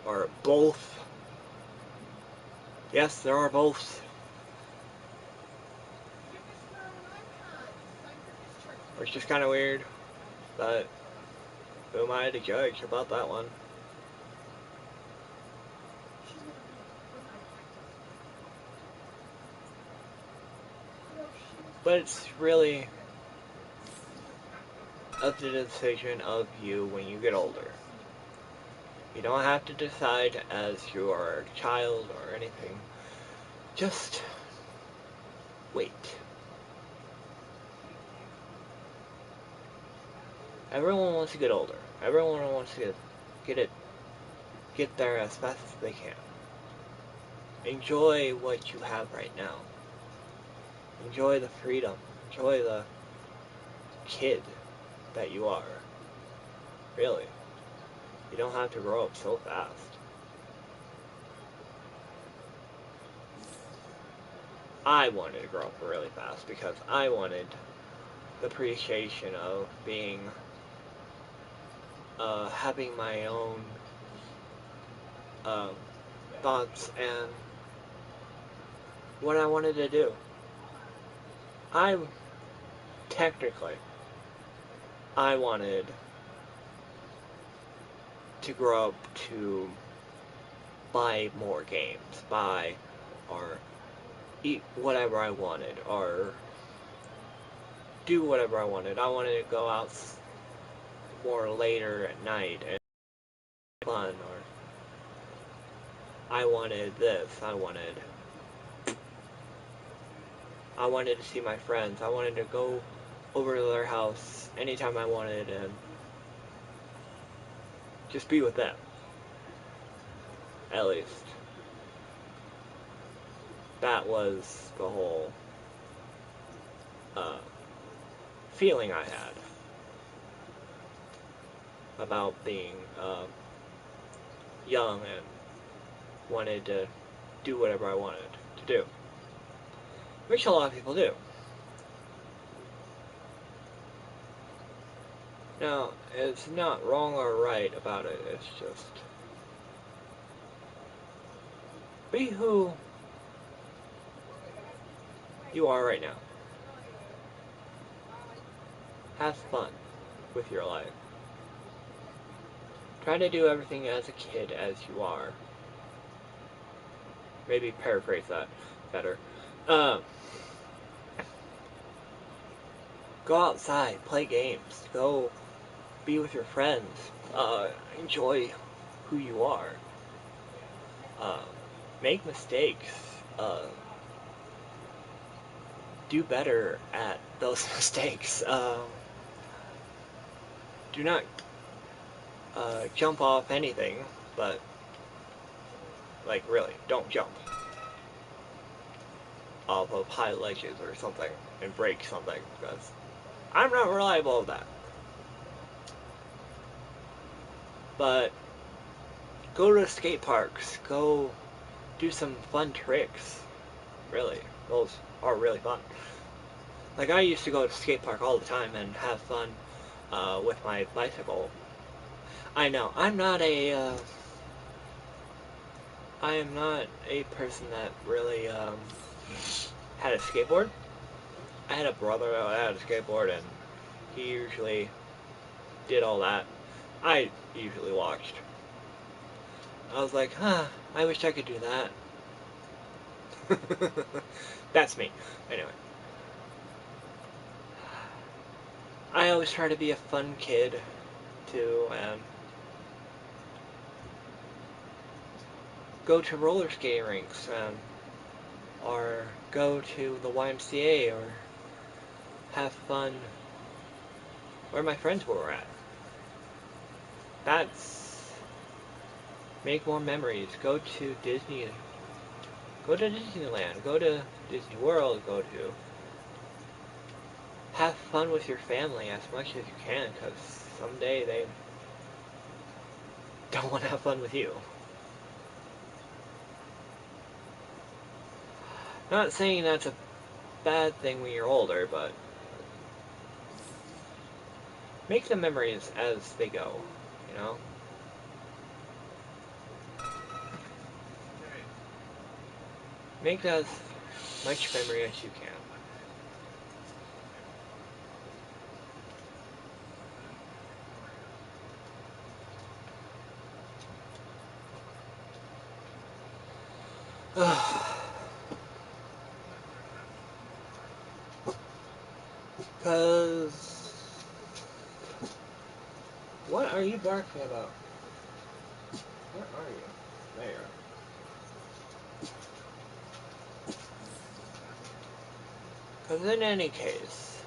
or both. Yes, there are both. Which is kind of weird, but who am I to judge about that one? But it's really up to the decision of you when you get older. You don't have to decide as you are a child or anything. Just wait. Everyone wants to get older. Everyone wants to get there as fast as they can. Enjoy what you have right now. Enjoy the freedom. Enjoy the kid that you are. Really. You don't have to grow up so fast. I wanted to grow up really fast because I wanted the appreciation of being, having my own thoughts and what I wanted to do. I wanted to grow up to buy more games, buy or eat whatever I wanted, or do whatever I wanted. I wanted to go out more later at night and have fun, or I wanted this, I wanted to see my friends. I wanted to go over to their house anytime I wanted and just be with them. At least. That was the whole feeling I had about being young and wanted to do whatever I wanted to do. Which a lot of people do. Now, it's not wrong or right about it, it's just be who you are right now. Have fun with your life. Try to do everything as a kid as you are. Maybe paraphrase that better. Go outside, play games, go be with your friends, enjoy who you are, make mistakes, do better at those mistakes, do not jump off anything, but like really, don't jump off of high ledges or something and break something, because I'm not reliable at that. But go to skate parks, go do some fun tricks. Really, those are really fun. Like, I used to go to skate park all the time and have fun with my bicycle. I know, I am not a person that really had a skateboard. I had a brother that had a skateboard, and he usually did all that. I usually watched. I was like, I wish I could do that. That's me. Anyway. I always try to be a fun kid, too, and go to roller skating rinks, or go to the YMCA, or have fun where my friends were at. That's... Make more memories. Go to Disney. Go to Disneyland. Go to Disney World. Go to... Have fun with your family as much as you can, because someday they don't want to have fun with you. Not saying that's a bad thing when you're older, but make the memories as they go, you know? Make as much memory as you can. Because... What are you barking about? Where are you? There you are. Because in any case...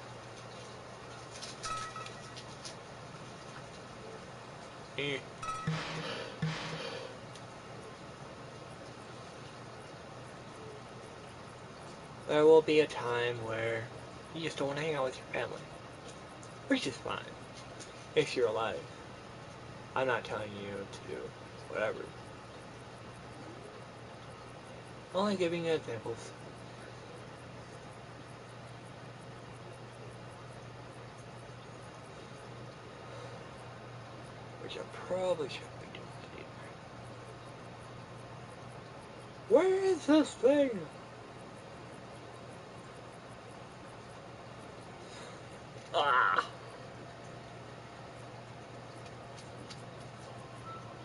There will be a time where you just don't want to hang out with your family. Which is fine. If you're alive. I'm not telling you to do whatever. Only giving you examples. Which I probably shouldn't be doing either. Where is this thing? Ah!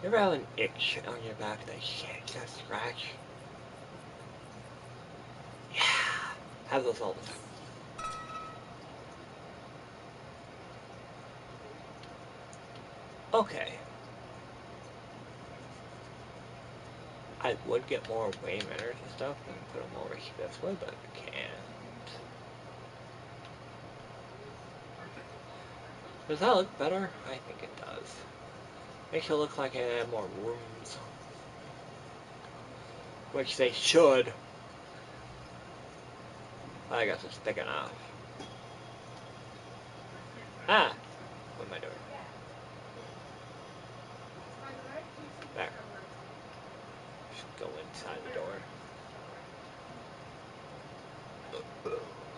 You ever have an itch on your back that you can't just scratch? Yeah! Have those all the time. Okay. I would get more way manners and stuff and put them over this way, but I can't. Does that look better? I think it does. Makes it look like it had more rooms. Which they should. I guess it's thick enough. Ah! What am I doing? There. Just go inside the door.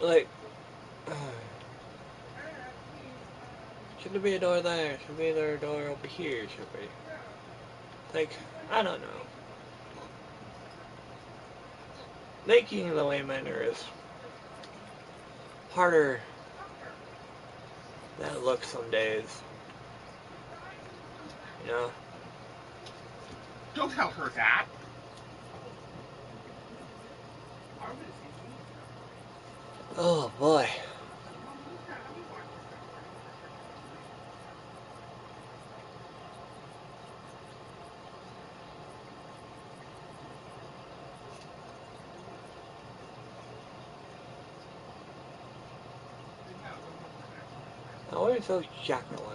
Like... should there be a door there? Should there be a door over here? Should be... Like, I don't know. Making the Wayminder is harder than it looks some days. You know? Don't tell her that. Oh boy. Now where's those jack-o'-lanterns?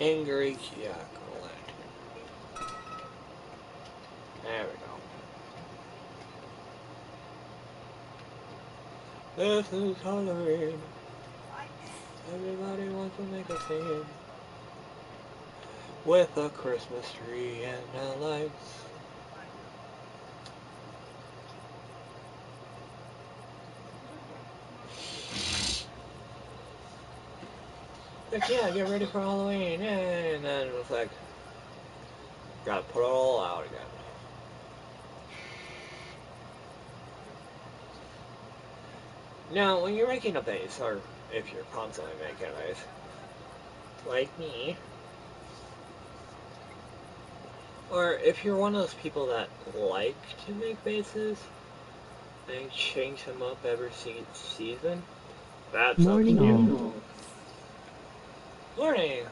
Angry jack-o'-lantern. There we go. This is Halloween. Everybody wants to make a scene. With a Christmas tree and the lights. Like, yeah, get ready for Halloween, yeah, and then it was like, gotta put it all out again. Now, when you're making a base, or if you're constantly making a base, like me, or if you're one of those people that like to make bases and change them up every season, that's up to Morning you. all. Morning!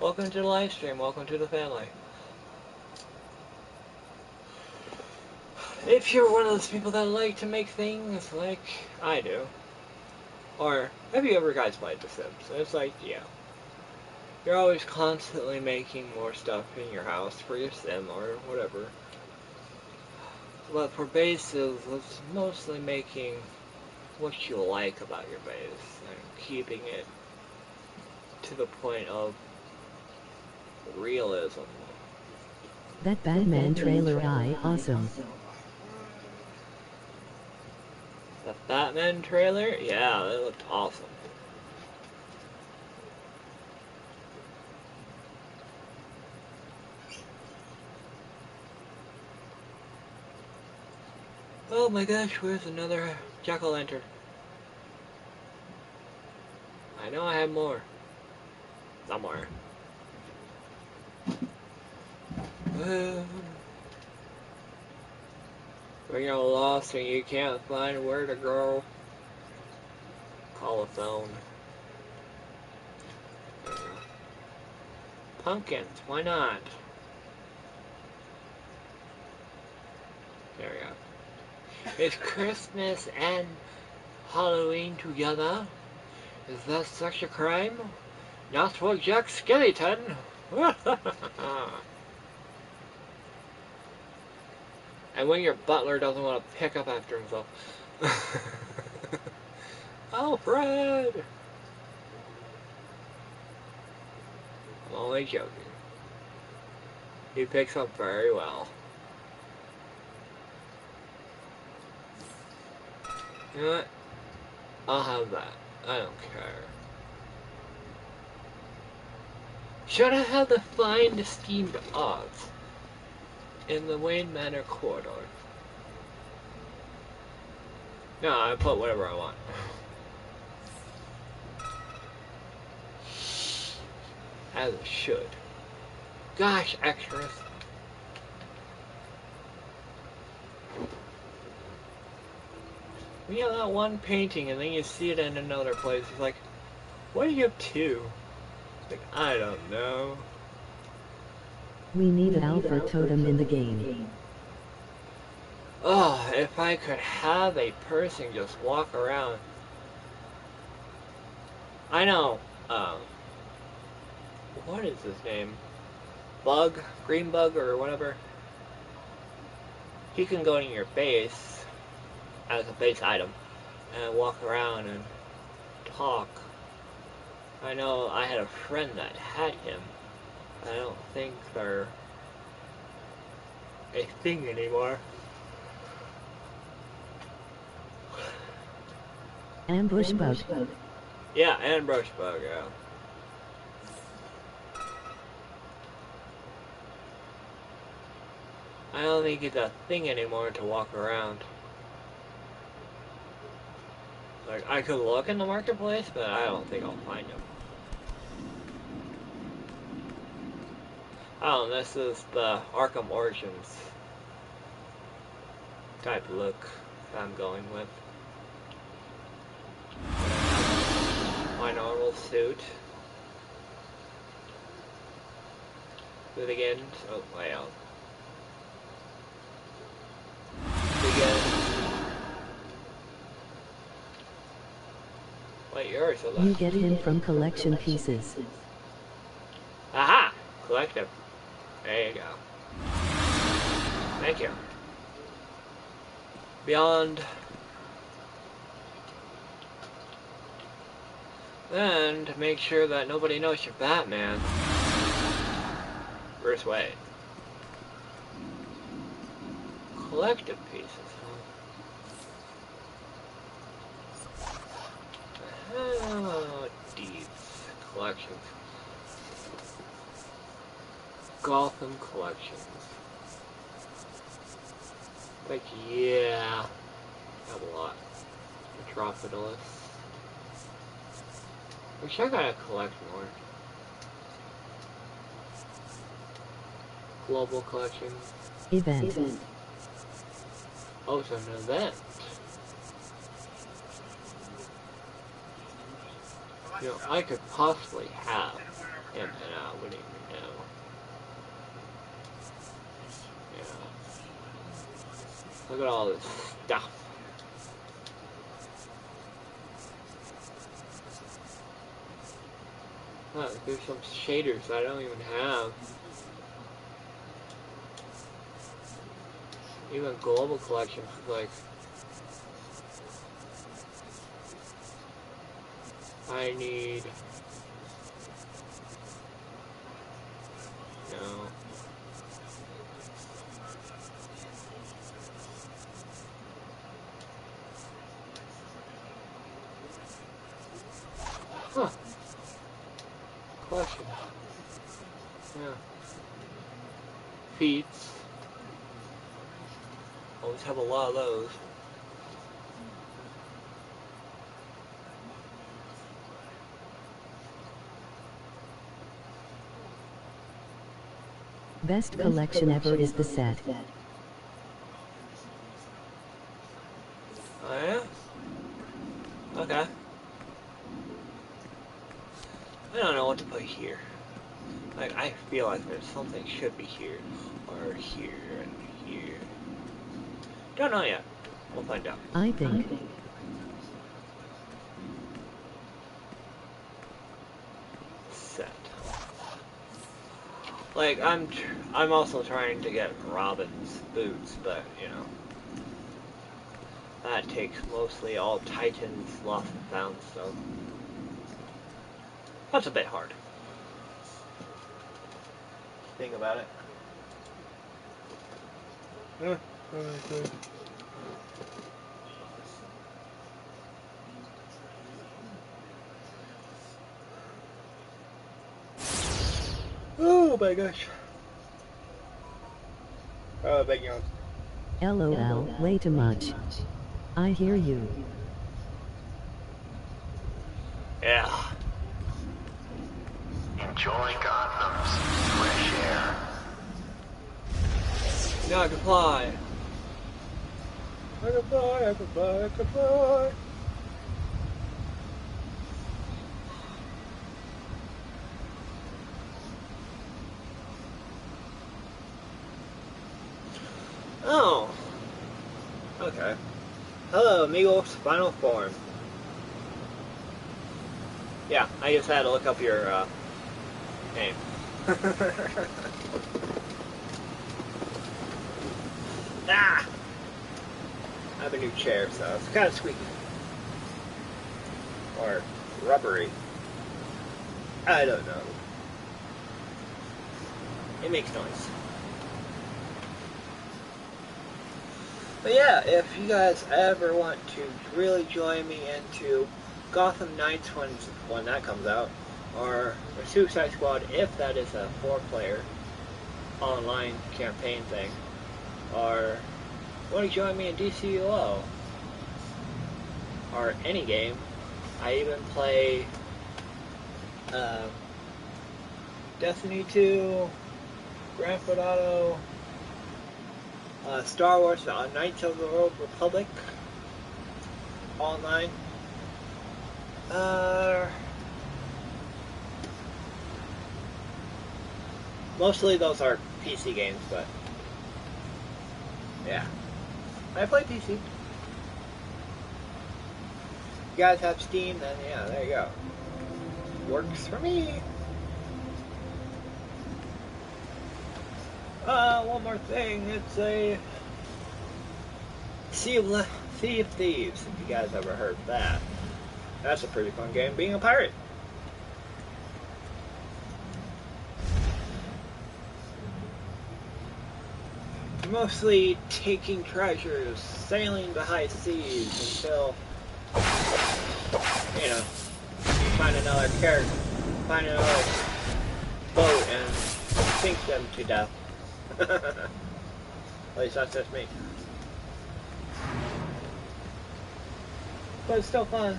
Welcome to the live stream, welcome to the family. If you're one of those people that like to make things like I do, or have you ever guys played The Sims? It's like, yeah. You're always constantly making more stuff in your house for your sim or whatever. But for bases, it's mostly making what you like about your base and keeping it to the point of realism. That Batman trailer awesome. The Batman trailer? Yeah, it looked awesome. Oh my gosh, where's another jack-o'-lantern? I know I have more. Somewhere. When you're lost and you can't find where to go, call a phone. Pumpkins, why not? There we go. Is Christmas and Halloween together? Is that such a crime? Not for Jack Skellington! And when your butler doesn't want to pick up after himself. Alfred! I'm only joking. He picks up very well. You know what? I'll have that. I don't care. Should I have the find steamed odds in the Wayne Manor corridor? No, I put whatever I want. As it should. Gosh, extras. You have that one painting and then you see it in another place. It's like, what do you have two? Like, I don't know. We need an alpha totem in the game. Oh, if I could have a person just walk around. I know, what is his name? Bug? Green Bug or whatever? He can go in your base as a base item and walk around and talk. I know I had a friend that had him. I don't think they're a thing anymore. Ambush bug. Yeah, and brush bug, yeah. I don't think it's a thing anymore to walk around. Like, I could look in the marketplace, but I don't think I'll find him. Oh, this is the Arkham Origins type look I'm going with. My normal suit. Begin. Oh, layout. Begin. Wait, yours so You get him from collection pieces. Aha! Collective. There you go. Thank you. Beyond. And to make sure that nobody knows you're Batman. Bruce Wayne. Collective pieces. Oh, deeds. Collections. Gotham Collections. But yeah, have a lot. Metropolis. Wish I gotta collect more. Global collection. Event. Oh, it's an event. You know, I could possibly have him, and I wouldn't even know. Yeah. Look at all this stuff. Look, there's some shaders I don't even have. Even global collections is like, I need, no. Huh. Collection. Yeah. Feats. Always have a lot of those. Best collection ever is the set. Oh yeah? Okay. I don't know what to put here. Like, I feel like there's something should be here, or here, and here. Don't know yet. We'll find out. I think. Set. Like, I'm also trying to get Robin's boots, but, you know. That takes mostly all Titans lost and found stuff. That's a bit hard. Think about it. Okay. Oh my gosh. Oh, big yawn. LOL, way too much. I hear you. Yeah. Enjoy Gotham's fresh air. Now I can fly. I can fly, I can fly, I can fly. Oh. Okay. Hello, amigos. Final form. Yeah, I just had to look up your name. Ah! I have a new chair, so it's kind of squeaky. Or rubbery. I don't know. It makes noise. But yeah, if you guys ever want to really join me into Gotham Knights when that comes out, or the Suicide Squad if that is a 4-player online campaign thing, or want to join me in Dcuo, or any game. I even play Destiny 2, Grand Theft Auto, Star Wars, Knights of the Old Republic, online. Mostly those are PC games, but yeah, I play PC. If you guys have Steam, then yeah, there you go. Works for me. One more thing. It's a Sea of Thieves, if you guys ever heard that. That's a pretty fun game, being a pirate. Mostly taking treasures, sailing the high seas until, you know, you find another character, find another boat and sink them to death. At least that's just me. but it's still fun.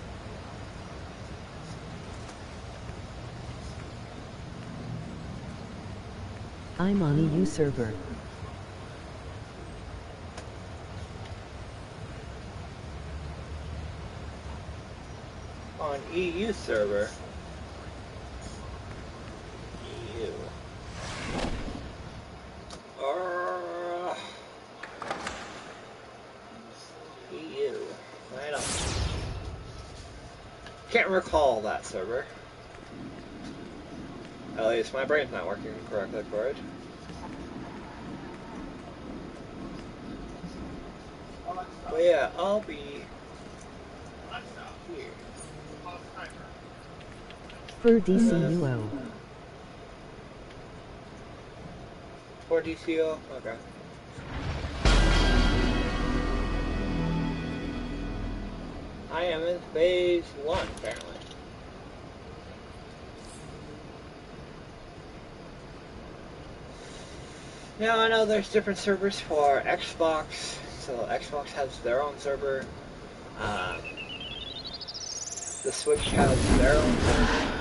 I'm on EU server. On EU server. EU. EU. I don't. Can't recall that server. At least my brain's not working correctly for it. But yeah, I'll be here. For DCUO. For DCO? Okay. I am in phase 1, apparently. Now I know there's different servers for Xbox, so Xbox has their own server. The Switch has their own server,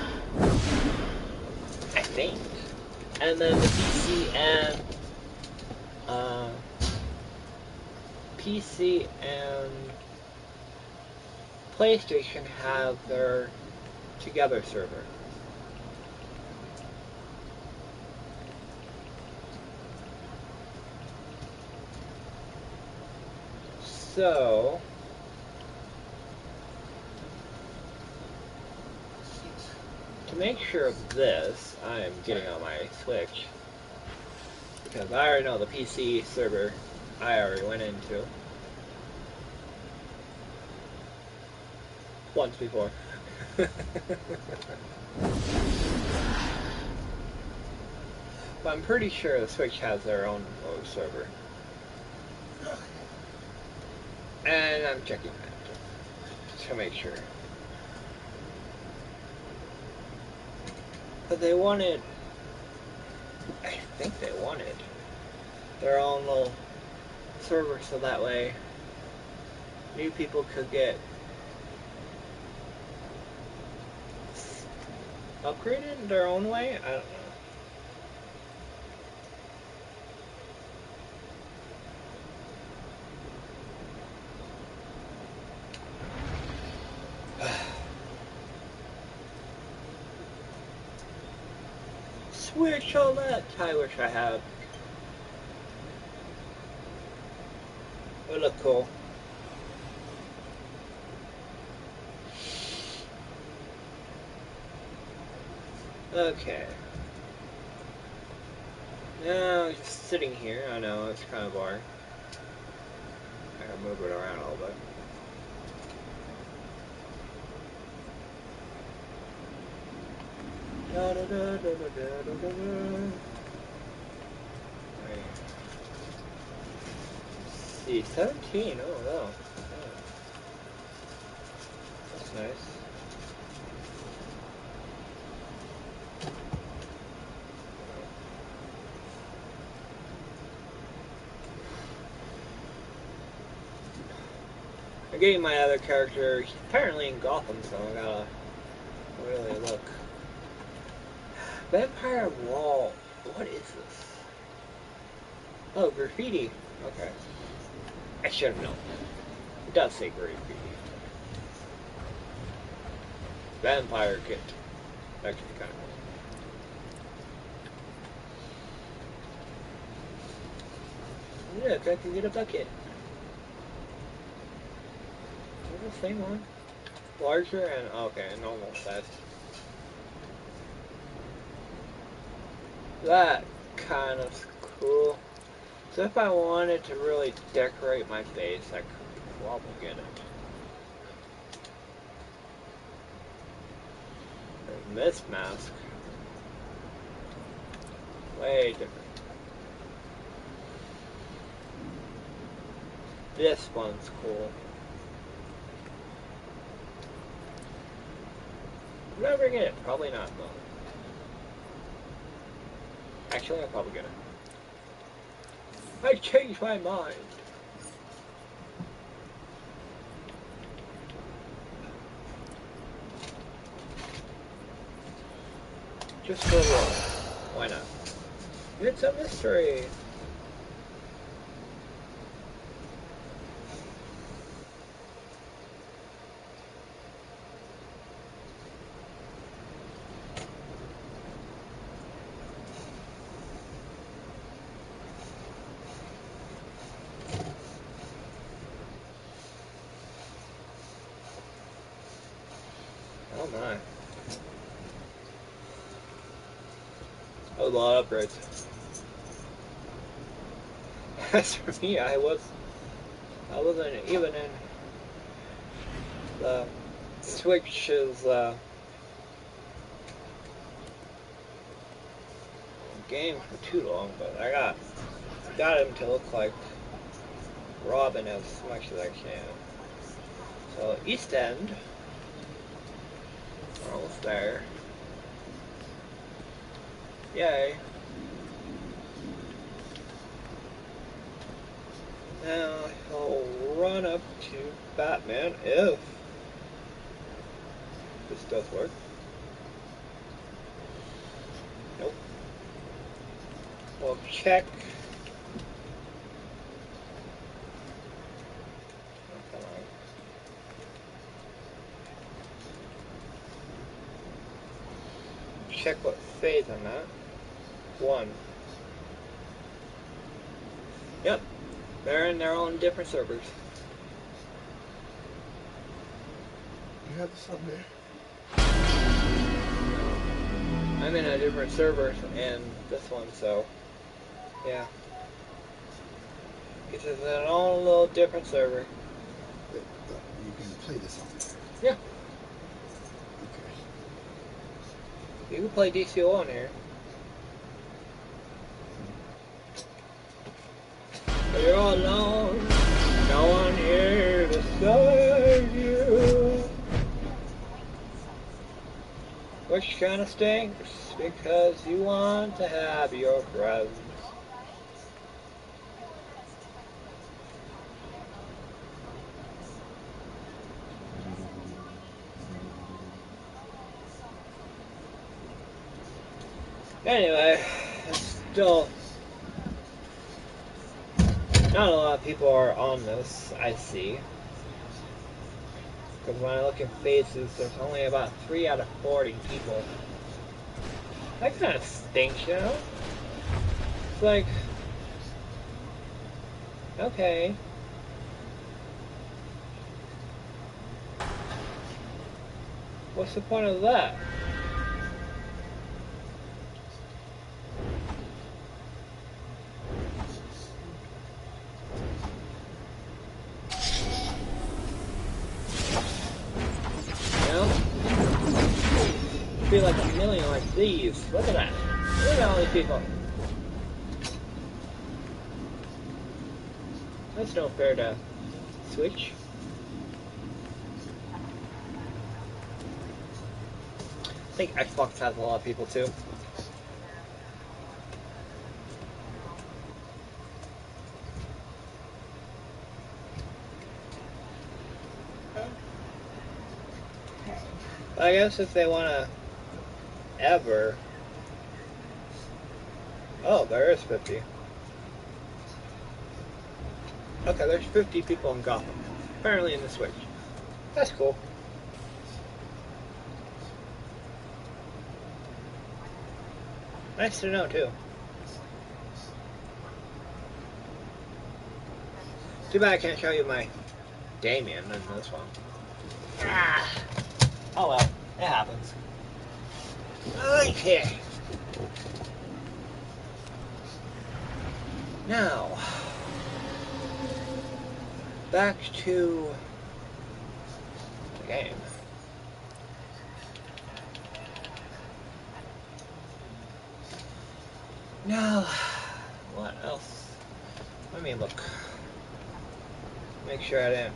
I think. And then the PC and PlayStation have their together server. So, to make sure of this, I'm getting on my Switch, because I already know the PC server I already went into once before. But I'm pretty sure the Switch has their own server. And I'm checking that to make sure. But they wanted, I think they wanted their own little server so that way new people could get upgraded their own way? I don't know. Switch all that. I wish I had. It would look cool. Okay. Now, just sitting here, I know, it's kind of boring. I gotta move it around a little bit. Da, da, da, da, da, da, da, da. Right. See, 17, oh no. Oh. That's nice. I'm getting my other character, he's apparently in Gotham, so I gotta really look. Vampire wall. What is this? Oh, graffiti. Okay. I should have known. It does say graffiti. Vampire kit. Actually, kind of cool. Look, I can get a bucket. Is it the same one? Larger and okay, normal size. That kind of cool. So if I wanted to really decorate my face, I could probably get it. And this mask, way different. This one's cool. Will I ever get it? Probably not, though. Actually, I'll probably get it. I changed my mind. Just for one. Why not? It's a mystery. Oh my. That was a lot of upgrades. As for me, I wasn't even in the Switch's game for too long, but I got him to look like Robin as much as I can. So East End, we're almost there. Yay. Now he'll run up to Batman if this does work. Nope. We'll check. Oh, come on. Check what phase I'm at. 1. Yep. They're in their own different servers. You have this on there? I'm in a different server and this one, so yeah. It's just an own little different server. You can play this on there. Yeah. Okay. You can play Dcuo on here. But you're all alone. No one here to save you. Which kind of stinks because you want to have your friends. Anyway, it's still not a lot of people are on this, I see. Because when I look at faces, there's only about 3 out of 40 people. That kind of stinks, you know? It's like, okay. What's the point of that? Be like a million like these. Look at that. Look at all these people. That's no fair to Switch. I think Xbox has a lot of people too. I guess if they want to ever... Oh, there is 50. Okay, there's 50 people in Gotham. Apparently in the Switch. That's cool. Nice to know, too. Too bad I can't show you my Damien in this one. Ah. Oh well, it happens. Okay. Now, back to the game. Now, what else? Let me look. Make sure I didn't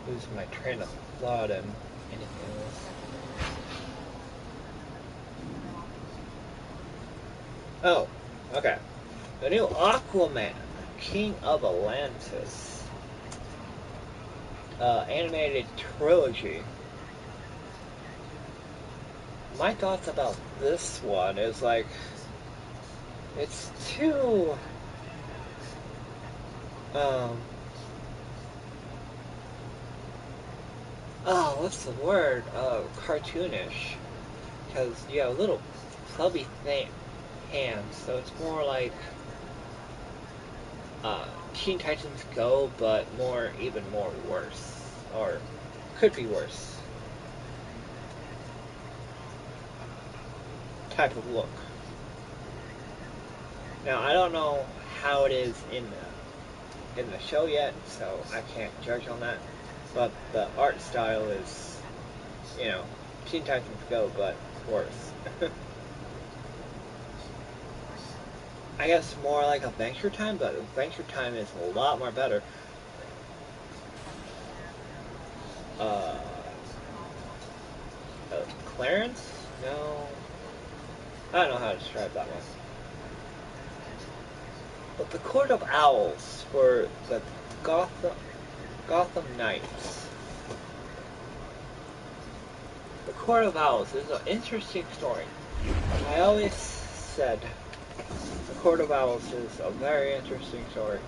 lose my train of thought and anything else. Oh, okay. The new Aquaman, King of Atlantis, animated trilogy. my thoughts about this one is like, it's too, oh, what's the word? Cartoonish. Because you have little clubby hands, so it's more like Teen Titans Go, but even more worse, or could be worse type of look. Now I don't know how it is in the show yet, so I can't judge on that. But the art style is, Teen Titans Go, but worse. I guess more like Adventure Time, but Adventure Time is a lot more better. Clarence? No. I don't know how to describe that one. But the Court of Owls for the Gotham Knights. The Court of Owls is an interesting story. I always said the Court of Owls is a very interesting story.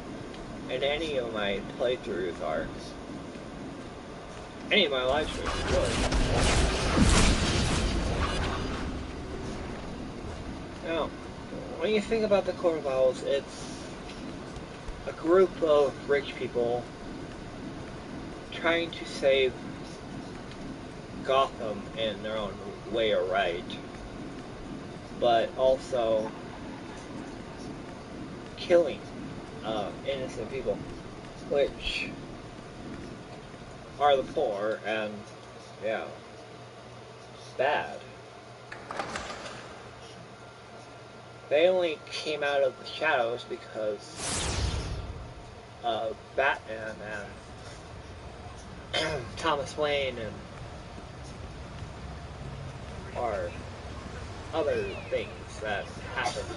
And any of my playthroughs are. Any of my live streams, really. Now, when you think about the Court of Owls, it's a group of rich people trying to save Gotham in their own way or right, but also killing innocent people, which are the poor and, bad. They only came out of the shadows because of Batman and Thomas Wayne and or other things that happened.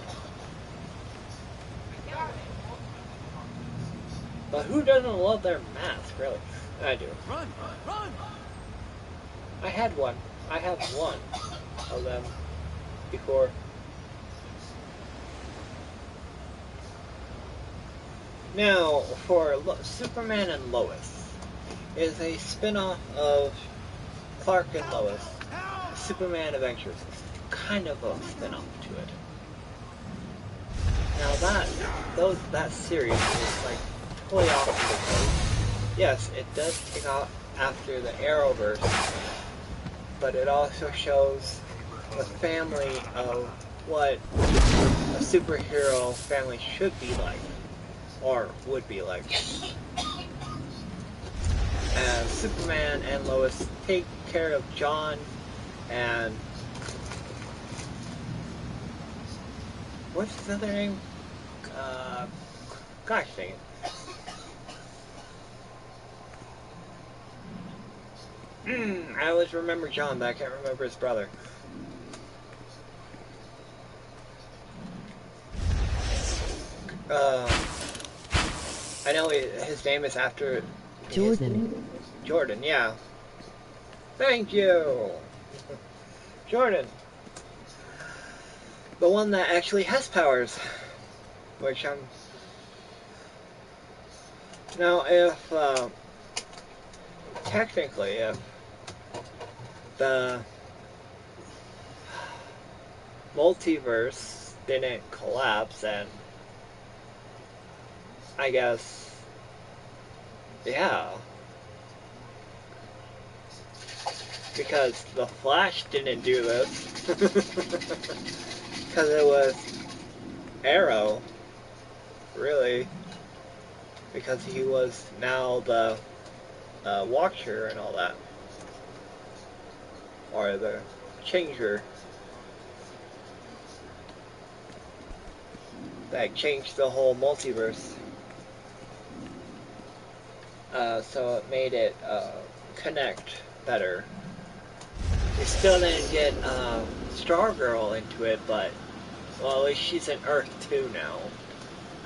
But who doesn't love their mask, really? I do. Run! Run! I had one. I have one of them before. Now, for Superman and Lois is a spin-off of Clark and Lois. Superman Adventures is kind of a spin-off to it. Now that series is like totally off because yes, it does kick off after the Arrowverse, but it also shows the family of what a superhero family should be like. Or would be like. And Superman and Lois take care of John and what's his other name? Gosh dang it. I always remember John, but I can't remember his brother. I know his name is after Jordan. Jordan, yeah. Thank you! Jordan. The one that actually has powers. Which I'm... Now, if, technically, if the multiverse didn't collapse and I guess, yeah. Because the Flash didn't do this. Because it was Arrow, really. Because he was now the Watcher and all that. Or the Changer. That changed the whole multiverse. So it made it connect better. We still didn't get Stargirl into it, but well, at least she's in Earth 2 now.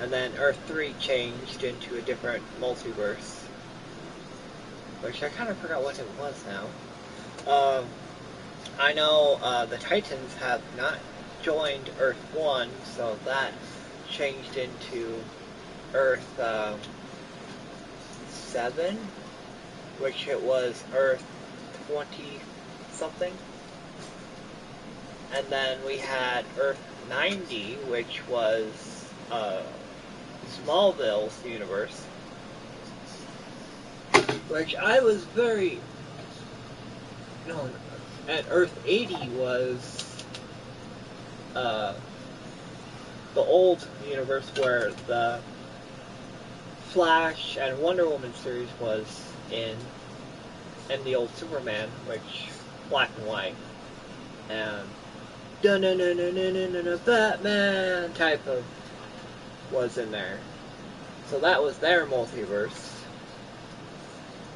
And then Earth 3 changed into a different multiverse. Which I kind of forgot what it was now. I know the Titans have not joined Earth 1, so that changed into Earth 7, which it was Earth 20-something. And then we had Earth 90, which was Smallville's universe, which I was very... No, and Earth 80 was the old universe where the Flash and Wonder Woman series was in, and the old Superman, which black and white, and Batman type of was in there. So that was their multiverse.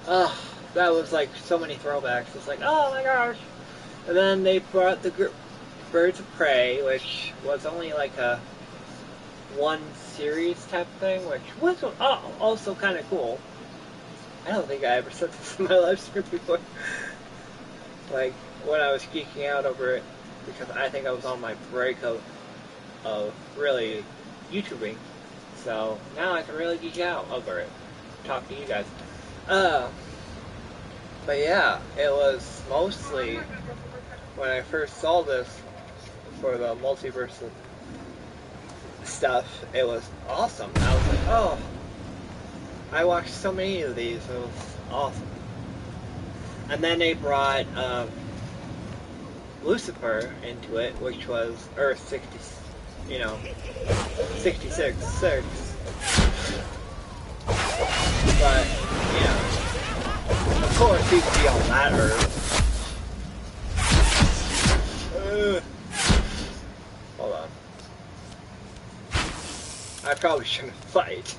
That was like so many throwbacks. It's like, oh my gosh. And then they brought the Birds of Prey, which was only like a one series type thing, which was also kind of cool. I don't think I ever said this in my live stream before. Like, when I was geeking out over it, because I think I was on my break of really YouTubing. So now I can really geek out over it. Talk to you guys. But yeah, it was mostly, when I first saw this for the multiverse stuff, it was awesome. I was like, oh, I watched so many of these, it was awesome. And then they brought Lucifer into it, which was Earth 66-6. But, of course, he could be on that Earth. Hold on. I probably shouldn't fight.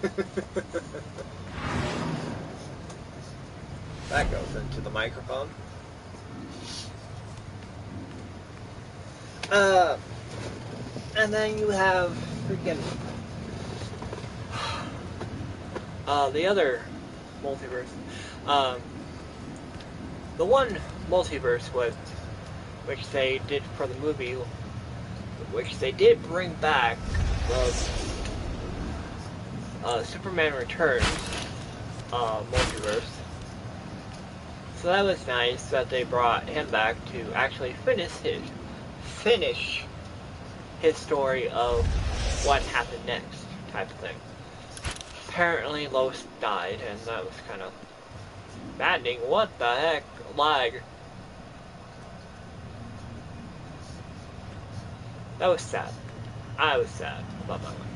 That goes into the microphone. And then you have freaking the other multiverse. The one multiverse was, which they did for the movie, which they did bring back, was Superman Returns multiverse. So that was nice that they brought him back to actually finish his story of what happened next, type of thing. Apparently Lois died, and that was kind of maddening. What the heck? Lag. That was sad. I was sad about that one.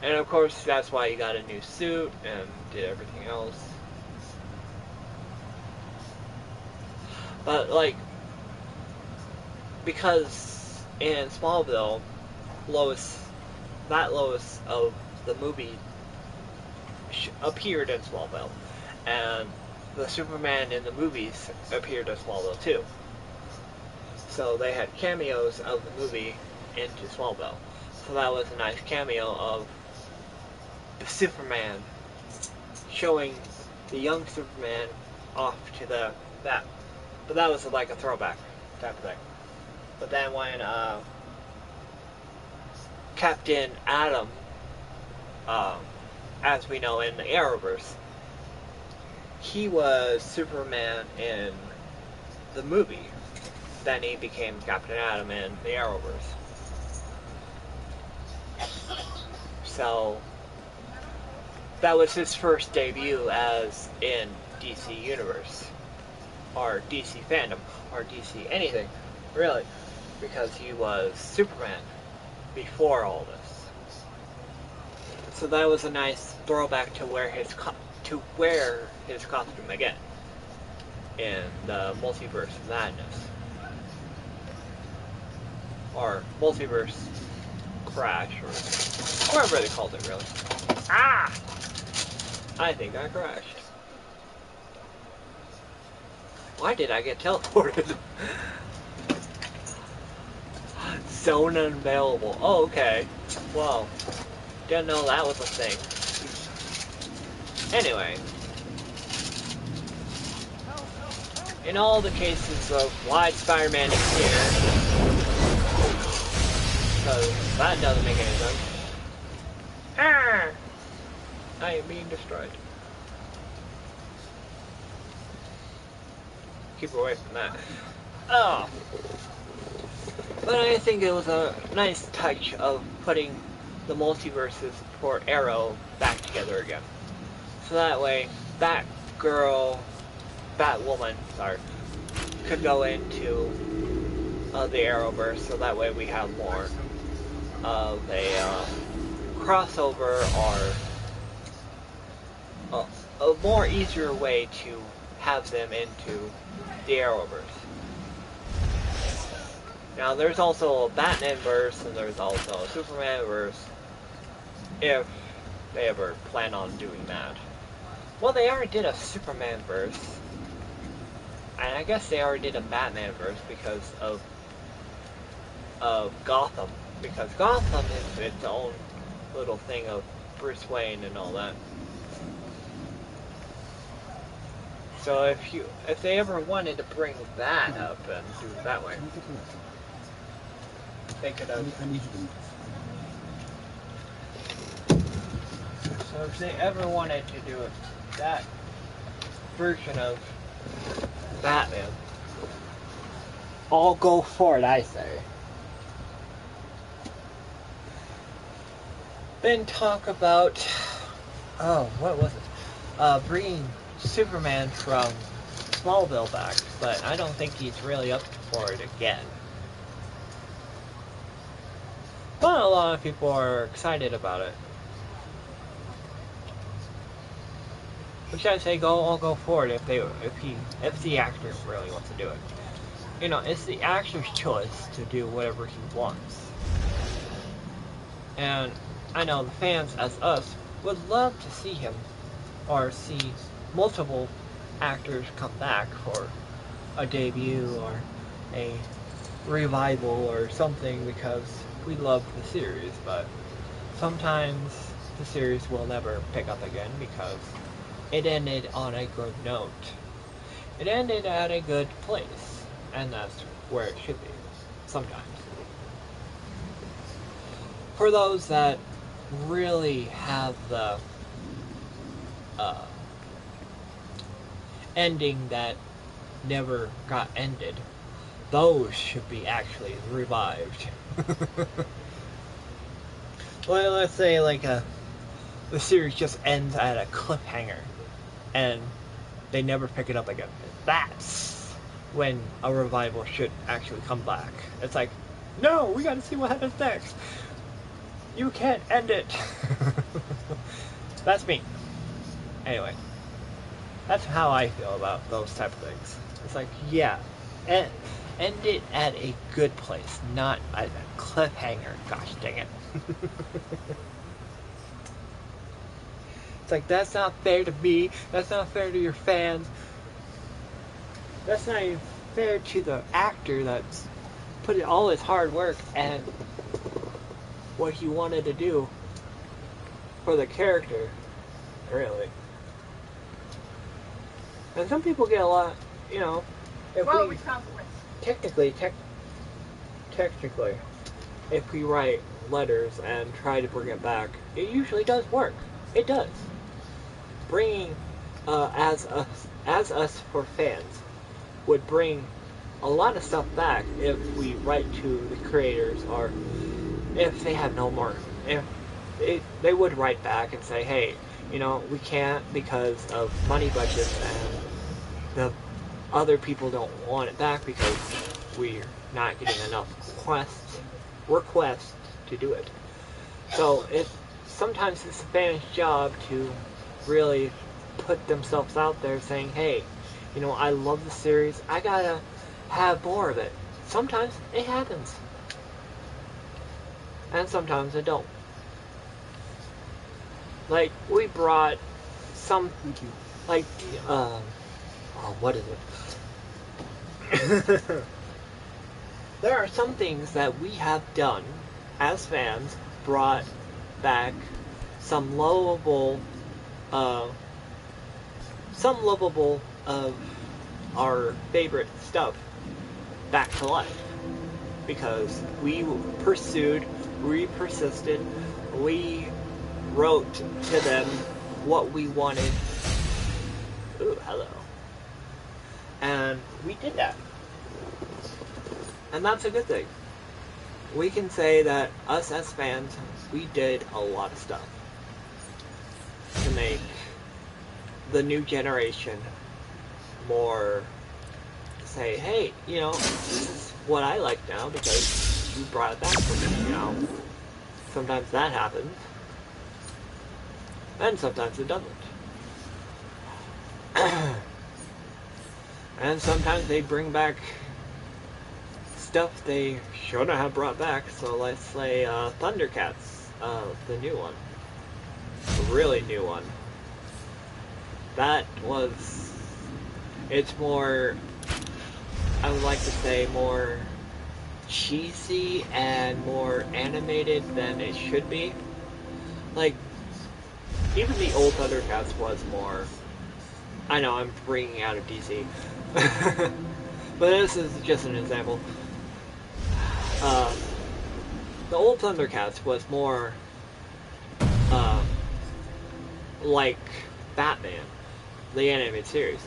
And of course, that's why he got a new suit and did everything else. But, like, because in Smallville, that Lois of the movie appeared in Smallville. And the Superman in the movies appeared in Smallville too. So they had cameos of the movie into Smallville. So that was a nice cameo of the Superman, showing the young Superman off to that. But that was like a throwback type of thing. But then when Captain Atom, as we know in the Arrowverse, he was Superman in the movie. Then he became Captain Atom in the Arrowverse. So that was his first debut as in DC Universe, or DC fandom, or DC anything, really, because he was Superman before all this. So that was a nice throwback to wear his costume again in the Multiverse of Madness, or Multiverse Crash, or whatever they called it, really. Ah! I think I crashed. Why did I get teleported? Zone unavailable. Oh, okay. Well, didn't know that was a thing. Anyway. in all the cases of why Spider-Man is here, because that doesn't make any sense. Ah! I am being destroyed. Keep away from that. Oh. But I think it was a nice touch of putting the multiverses for Arrow back together again. So that way, Batwoman, could go into the Arrowverse, so that way we have more of a crossover or a more easier way to have them into the Arrowverse. Now there's also a Batman-verse and there's also a Superman-verse, if they ever plan on doing that. Well, they already did a Superman-verse, and I guess they already did a Batman-verse because of Gotham, because Gotham is its own little thing of Bruce Wayne and all that. So if they ever wanted to bring that up and do it that way, they could have. So if they ever wanted to do that version of Batman, I'll go for it, I say. Then talk about, what was it? Bringing Superman from Smallville back, but I don't think he's really up for it again. But a lot of people are excited about it. Which I say I'll go for it if the actor really wants to do it. You know, it's the actor's choice to do whatever he wants. And I know the fans, as us, would love to see him, or see multiple actors come back for a debut or a revival or something, because we love the series, but sometimes the series will never pick up again because it ended on a good note. It ended at a good place, and that's where it should be, sometimes. For those that really have the ending that never got ended, those should be actually revived. Well, let's say like the series just ends at a cliffhanger and they never pick it up again. That's when a revival should actually come back. It's like, no, we gotta see what happens next. You can't end it. That's me. Anyway, that's how I feel about those type of things. It's like, yeah, end it at a good place, not at a cliffhanger. Gosh dang it. It's like, that's not fair to me. That's not fair to your fans. That's not even fair to the actor that's put in all his hard work and what he wanted to do for the character, really. And some people get a lot, you know, technically, if we write letters and try to bring it back, it usually does work. It does. Bringing, as us for fans, would bring a lot of stuff back if we write to the creators, or if they have no more. If they would write back and say, hey, you know, we can't because of money budgets, and the other people don't want it back because we're not getting enough requests to do it. So sometimes it's a fan's job to really put themselves out there saying, hey, you know, I love the series, I gotta have more of it. Sometimes it happens. And sometimes it don't. Like, we brought some, like, what is it? There are some things that we have done as fans, brought back some lovable our favorite stuff back to life. Because we pursued, we persisted, we wrote to them what we wanted. Ooh, hello. And we did that. And that's a good thing. We can say that us as fans, we did a lot of stuff to make the new generation more say, hey, you know, this is what I like now because you brought it back for me, you know. Sometimes that happens. And sometimes it doesn't. And sometimes they bring back stuff they shouldn't have brought back. So let's say Thundercats, the new one. The really new one. That was... It's more... I would like to say more cheesy and more animated than it should be. Like, even the old Thundercats was more... I know, I'm bringing out of DC. But this is just an example. The old Thundercats was more like Batman, the animated series,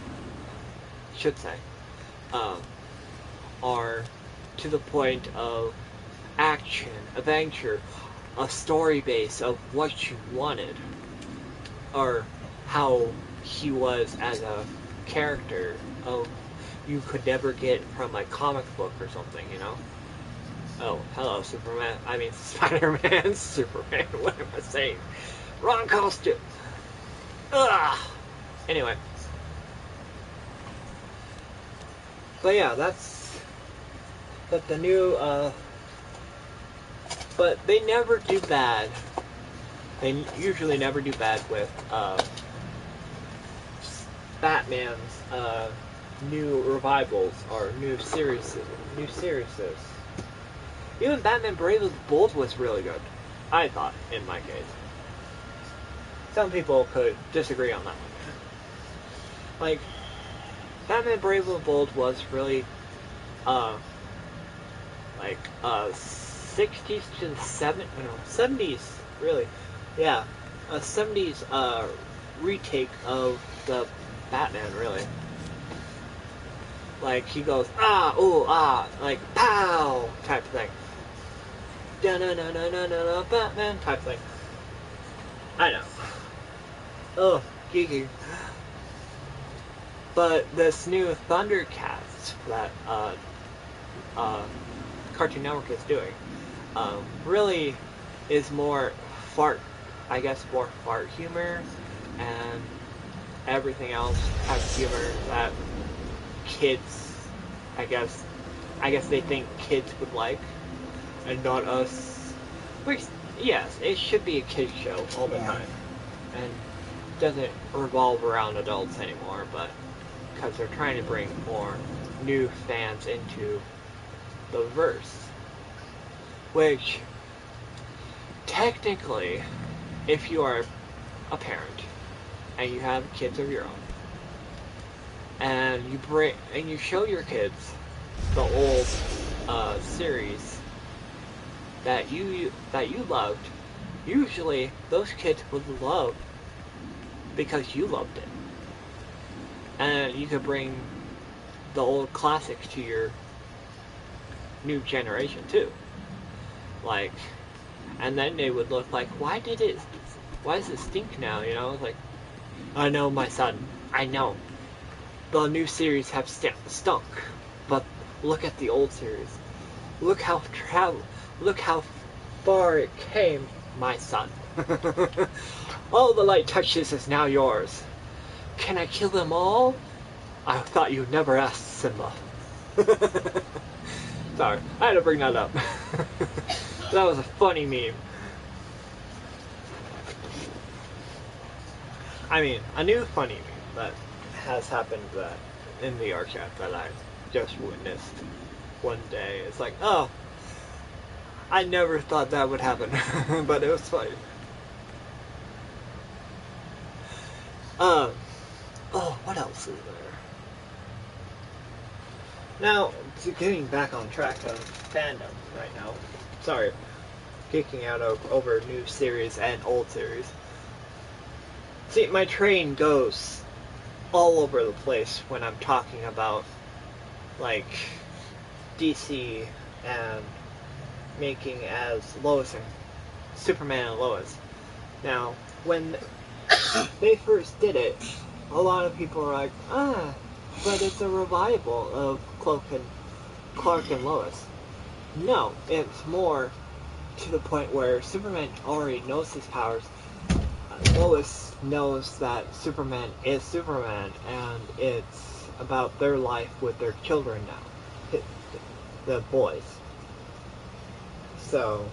should say, are to the point of action, adventure, a story base of what you wanted, or how he was as a character of you could never get from a comic book or something, you know? Oh, hello, Superman. I mean, Spider-Man, Superman, what am I saying? Wrong costume! Ugh! Anyway. But yeah, that's... But the new, But they never do bad. They usually never do bad with, Batman's, new revivals or new series. Even Batman Brave and the Bold was really good. I thought, in my case. Some people could disagree on that one. Like, Batman Brave and the Bold was really, 60s to the 70s, really. Yeah, a 70s, retake of the Batman, really. Like, he goes, ah, ooh, ah, like, pow, type of thing. Da-na-na-na-na-na, Batman, type of thing. I know. Oh, geeky. But this new Thundercats that, Cartoon Network is doing, really is more more fart humor, and everything else has humor that kids, I guess they think kids would like, and not us. Which, yes, it should be a kids show all the time, and doesn't revolve around adults anymore, but because they're trying to bring more new fans into the verse. Which, technically, if you are a parent, and you have kids of your own, and you show your kids the old series that you loved, usually those kids would love because you loved it, and you could bring the old classics to your new generation too. Like, and then they would look like, why does it stink now? You know, like, I know, my son, I know. The new series have stunk, but look at the old series. Look how far it came, my son. All the light touches is now yours. Can I kill them all? I thought you'd never ask, Simba. Sorry, I had to bring that up. That was a funny meme. I mean, a new funny meme that has happened that in the archive that I just witnessed one day. It's like, oh, I never thought that would happen, but it was funny. Oh, what else is there? Now, getting back on track of fandom right now. Sorry, geeking out over new series and old series. See, my train goes all over the place when I'm talking about, like, DC and making as Lois and Superman and Lois. Now, when they first did it, a lot of people were like, but it's a revival of Clark and Lois. No, it's more to the point where Superman already knows his powers. Lois knows that Superman is Superman, and it's about their life with their children now, the boys. So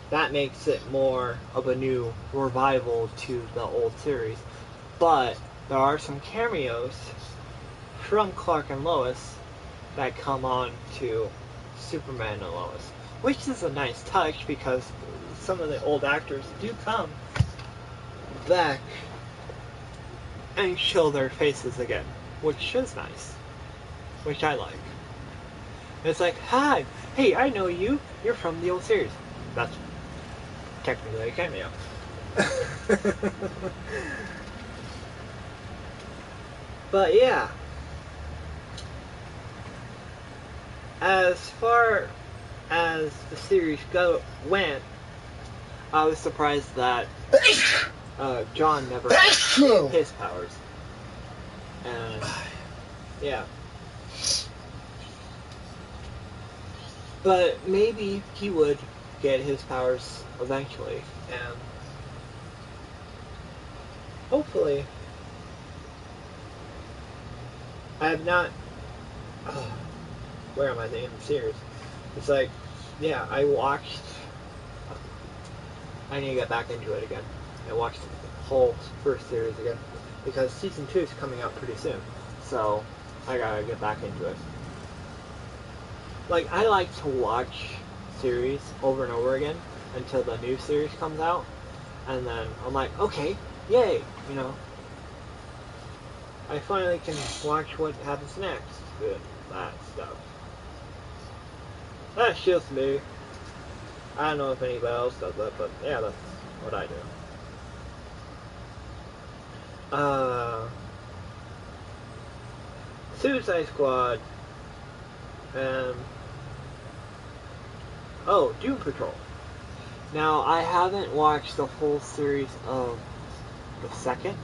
that makes it more of a new revival to the old series. But there are some cameos from Clark and Lois that come on to Superman and Lois, which is a nice touch because some of the old actors do come back and show their faces again, which is nice, which I like. It's like, hi, hey, I know you, you're from the old series. That's technically a cameo. But yeah, as far as the series went, I was surprised that John never got his powers. And yeah. But maybe he would get his powers eventually, and hopefully I have not where am I in the series? It's like, yeah, I need to get back into it again. I watched the whole first series again because season 2 is coming out pretty soon, so I gotta get back into it. Like, I like to watch series over and over again until the new series comes out, and then I'm like, okay, yay, you know. I finally can watch what happens next with that stuff. That's just me. I don't know if anybody else does that, but yeah, that's what I do. Suicide Squad, and Doom Patrol. Now, I haven't watched the full series of the second,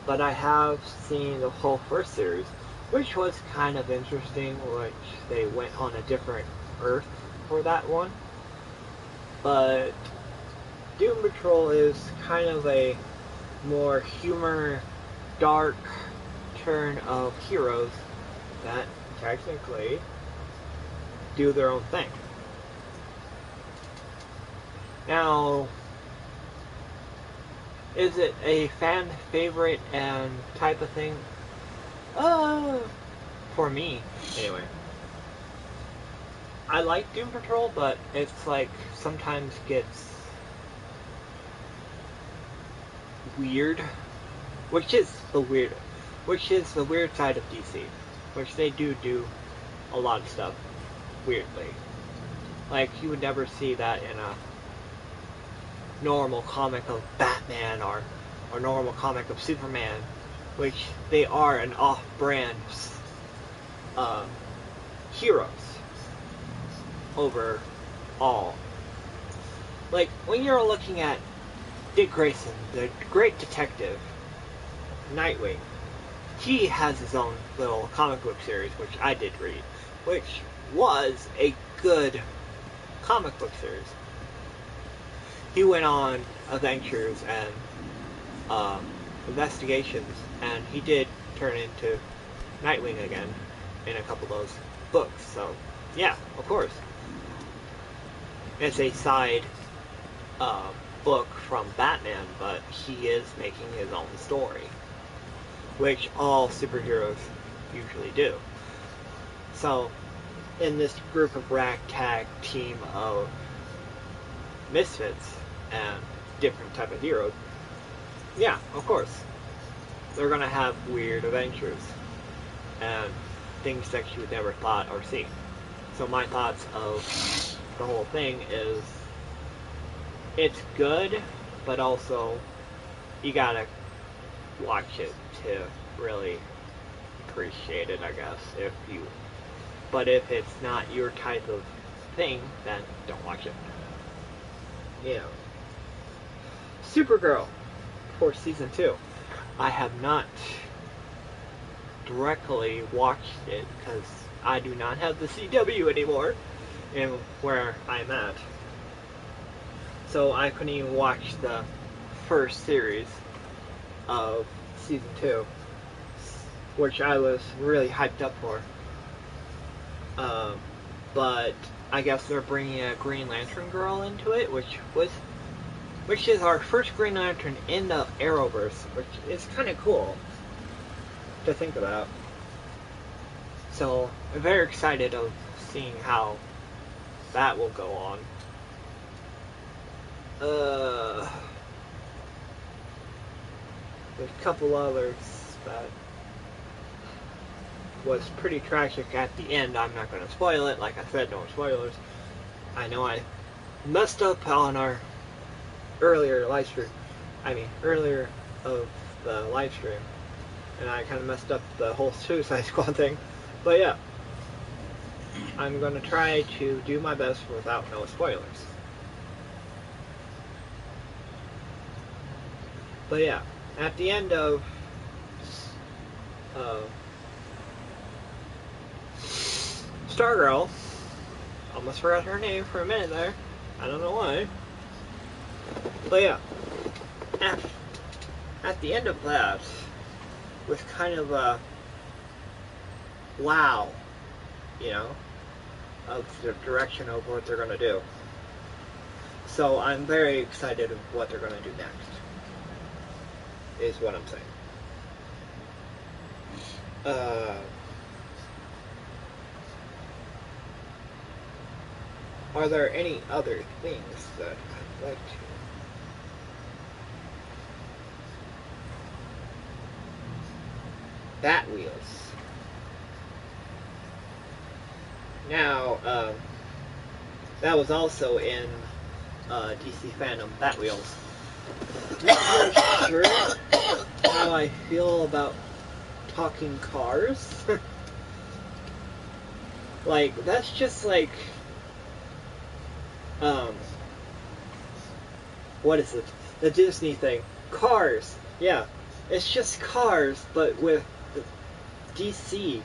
but I have seen the whole first series, which was kind of interesting, which they went on a different Earth for that one. But Doom Patrol is kind of a more humor, dark turn of heroes that technically do their own thing. Now, is it a fan favorite and type of thing? For me, anyway. I like Doom Patrol, but it's like sometimes gets weird, which is the weird side of DC, which they do a lot of stuff weirdly. Like, you would never see that in a normal comic of Batman or normal comic of Superman, which they are an off-brand heroes overall. Like, when you're looking at Dick Grayson, the great detective, Nightwing, he has his own little comic book series, which I did read, which was a good comic book series. He went on adventures and investigations, and he did turn into Nightwing again in a couple of those books. So, yeah, of course. It's a side book from Batman, but he is making his own story, which all superheroes usually do. So, in this group of ragtag team of misfits and different type of heroes, yeah, of course, they're gonna have weird adventures. and things that you never thought or see. So my thoughts of the whole thing is it's good, but also you gotta watch it to really appreciate it, I guess. But if it's not your type of thing, then don't watch it. Yeah. Supergirl for season 2. I have not directly watched it because I do not have the CW anymore in where I'm at. So I couldn't even watch the first series of season 2, which I was really hyped up for. But I guess they're bringing a Green Lantern girl into it, which is our first Green Lantern in the Arrowverse, which is kind of cool to think about. So I'm very excited of seeing how that will go on. There's a couple others that was pretty tragic at the end. I'm not going to spoil it. Like I said, no spoilers. I know I messed up on our earlier of the live stream, and I kind of messed up the whole Suicide Squad thing. But yeah, I'm going to try to do my best without no spoilers. But yeah, at the end of Stargirl, almost forgot her name for a minute there. I don't know why. But yeah, at the end of that, was kind of a wow, of the direction of what they're going to do. So I'm very excited of what they're going to do next, is what I'm saying. Are there any other things that I'd like to? Bat Wheels. Now, that was also in DC fandom, Bat Wheels. Not really sure how I feel about talking cars. Like, that's just like, what is it? The Disney thing. Cars. Yeah. It's just cars, but with the DC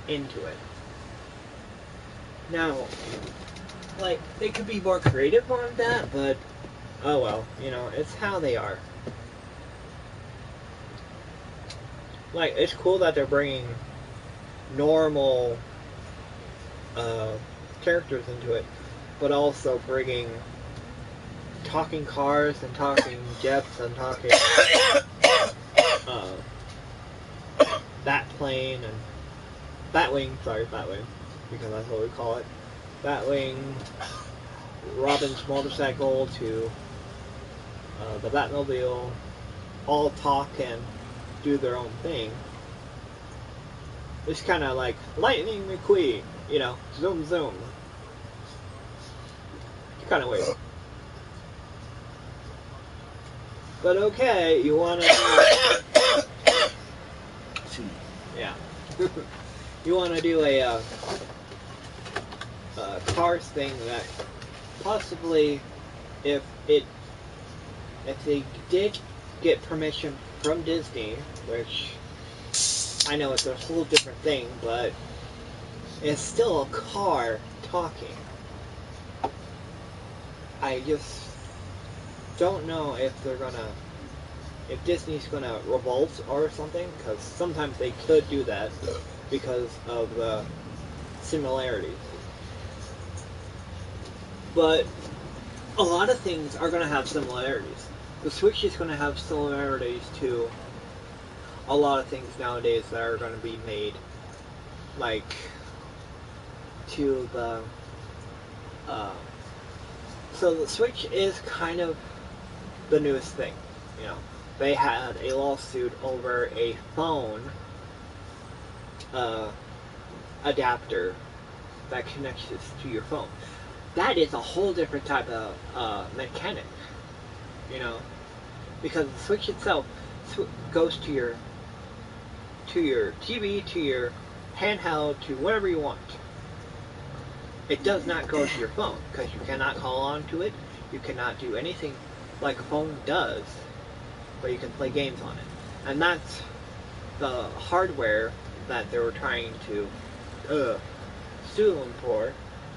into it. Now, like, they could be more creative on that, but, oh well, it's how they are. Like, it's cool that they're bringing normal characters into it, but also bringing talking cars and talking jets and talking Batplane and Batwing, because that's what we call it. Batwing, Robin's motorcycle to the Batmobile, all talk and do their own thing. It's kind of like Lightning McQueen, zoom zoom. It's kind of weird. But okay, you want to yeah. You want to do a cars thing that possibly, if they did get permission from Disney, which I know it's a whole different thing, but it's still a car talking. I just don't know if Disney's gonna revolt or something, because sometimes they could do that because of the similarities. But a lot of things are gonna have similarities. The Switch is gonna have similarities to a lot of things nowadays that are gonna be made, like to the so the Switch is kind of the newest thing. They had a lawsuit over a phone adapter that connects this to your phone. That is a whole different type of mechanic, you know, because the Switch itself goes to your TV, to your handheld, to whatever you want. It does not go to your phone because you cannot call onto it. You cannot do anything like a phone does, but you can play games on it. And that's the hardware that they were trying to sue them for.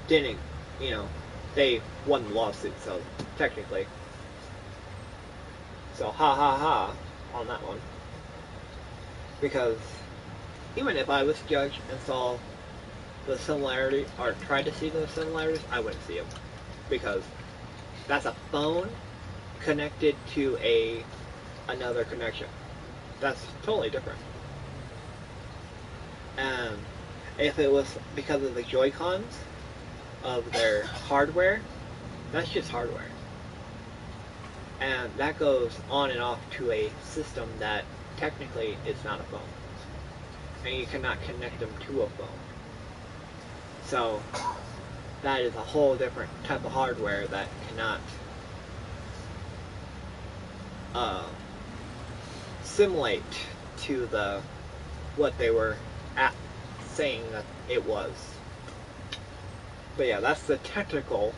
Didn't, you know, they won the lawsuit, so technically. So ha ha ha on that one. Because even if I was a judge and saw the similarity, or tried to see the similarities, I wouldn't see them. Because that's a phone connected to another connection. That's totally different. And if it was because of the Joy-Cons of their hardware, that's just hardware. And that goes on and off to a system that technically is not a phone. And you cannot connect them to a phone. So that is a whole different type of hardware that cannot simulate to what they were saying that it was. But yeah, that's the technical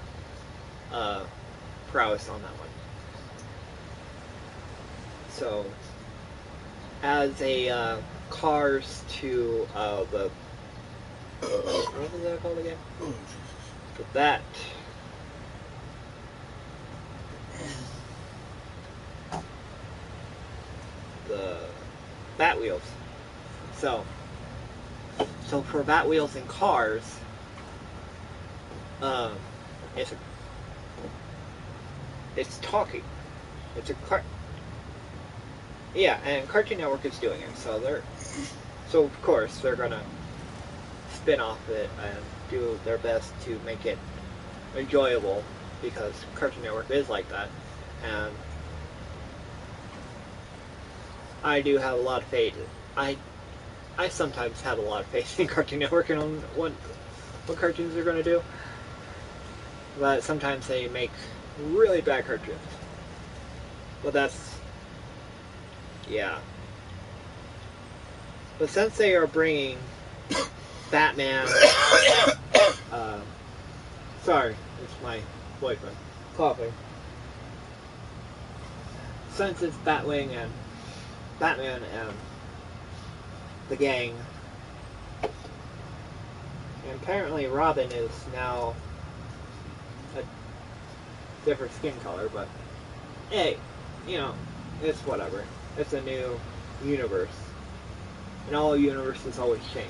prowess on that one. So as a Cars to the what was that called again? So that the Bat Wheels. So for Bat Wheels and Cars, it's talking. It's a yeah, and Cartoon Network is doing it. So of course they're gonna spin off it and do their best to make it enjoyable, because Cartoon Network is like that. And I do have a lot of faith. I sometimes have a lot of faith in Cartoon Network and on what cartoons they're going to do. But sometimes they make really bad cartoons. But that's... yeah. But since they are bringing Batman... sorry, it's my boyfriend coughing. Since it's Batman and the gang, and apparently Robin is now a different skin color, but hey, you know, it's whatever. It's a new universe, and all universes always change.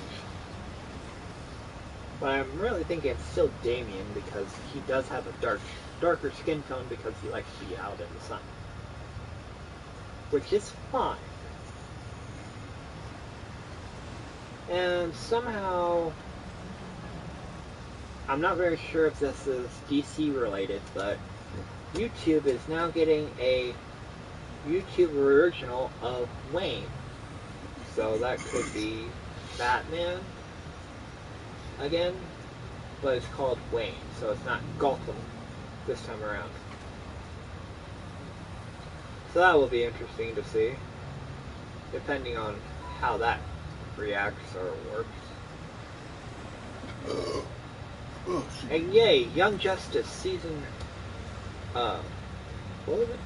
But I'm really thinking it's still Damien, because he does have a darker skin tone because he likes to be out in the sun, which is fine. And somehow, I'm not very sure if this is DC related, but YouTube is now getting a YouTube original of Wayne. So that could be Batman again, but it's called Wayne, so it's not Gotham this time around. So that will be interesting to see, depending on how that reacts or works. And yay, Young Justice season, what was it?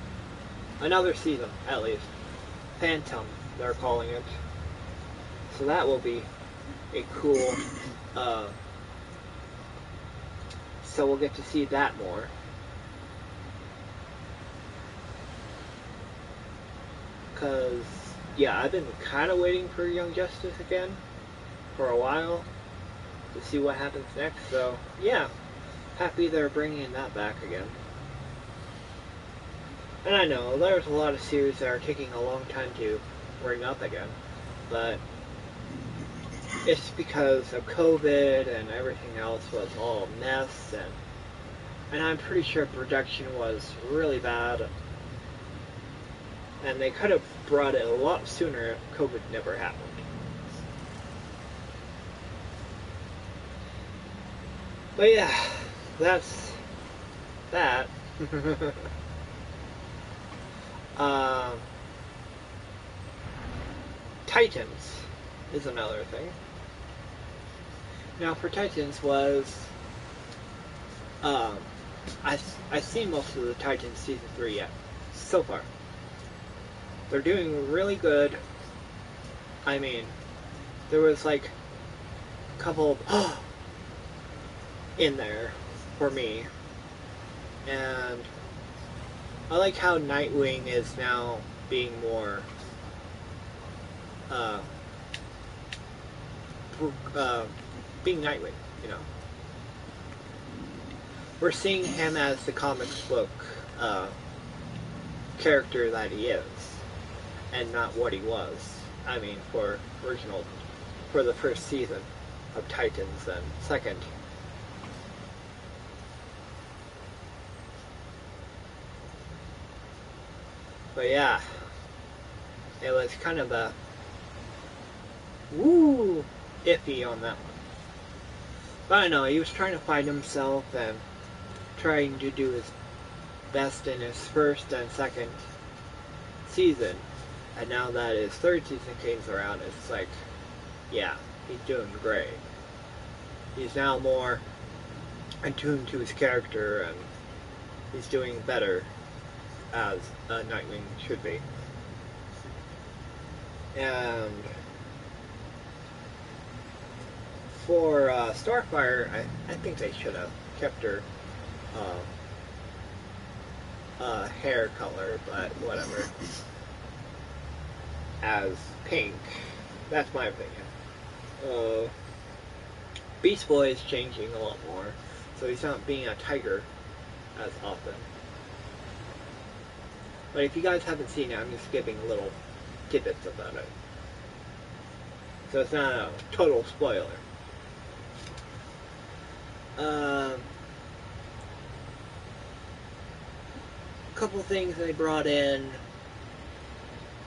Another season, at least. Phantom, they're calling it. So that will be a cool, so we'll get to see that more. Because, yeah, I've been kind of waiting for Young Justice again for a while to see what happens next. So, yeah, happy they're bringing that back again. And I know there's a lot of series that are taking a long time to bring up again, but it's because of COVID and everything else was all a mess, and I'm pretty sure production was really bad. And they could have brought it a lot sooner if COVID never happened. But yeah, that's that. um, Titans is another thing. Now for Titans was I've seen most of the Titans season 3 yet so far. They're doing really good. I mean, there was like a couple of in there for me, and I like how Nightwing is now being more being Nightwing, you know. We're seeing him as the comic book character that he is, and not what he was. I mean, for the first season of Titans and second. But yeah, it was kind of a iffy on that one. But I know, he was trying to find himself and trying to do his best in his first and second season. And now that his third season came around, it's like, yeah, he's doing great. He's now more attuned to his character, and he's doing better as a Nightwing should be. And for Starfire, I think they should have kept her hair color, but whatever. As pink. That's my opinion. Beast Boy is changing a lot more, so he's not being a tiger as often. But if you guys haven't seen it, I'm just giving little tidbits about it. So it's not a total spoiler. Couple things they brought in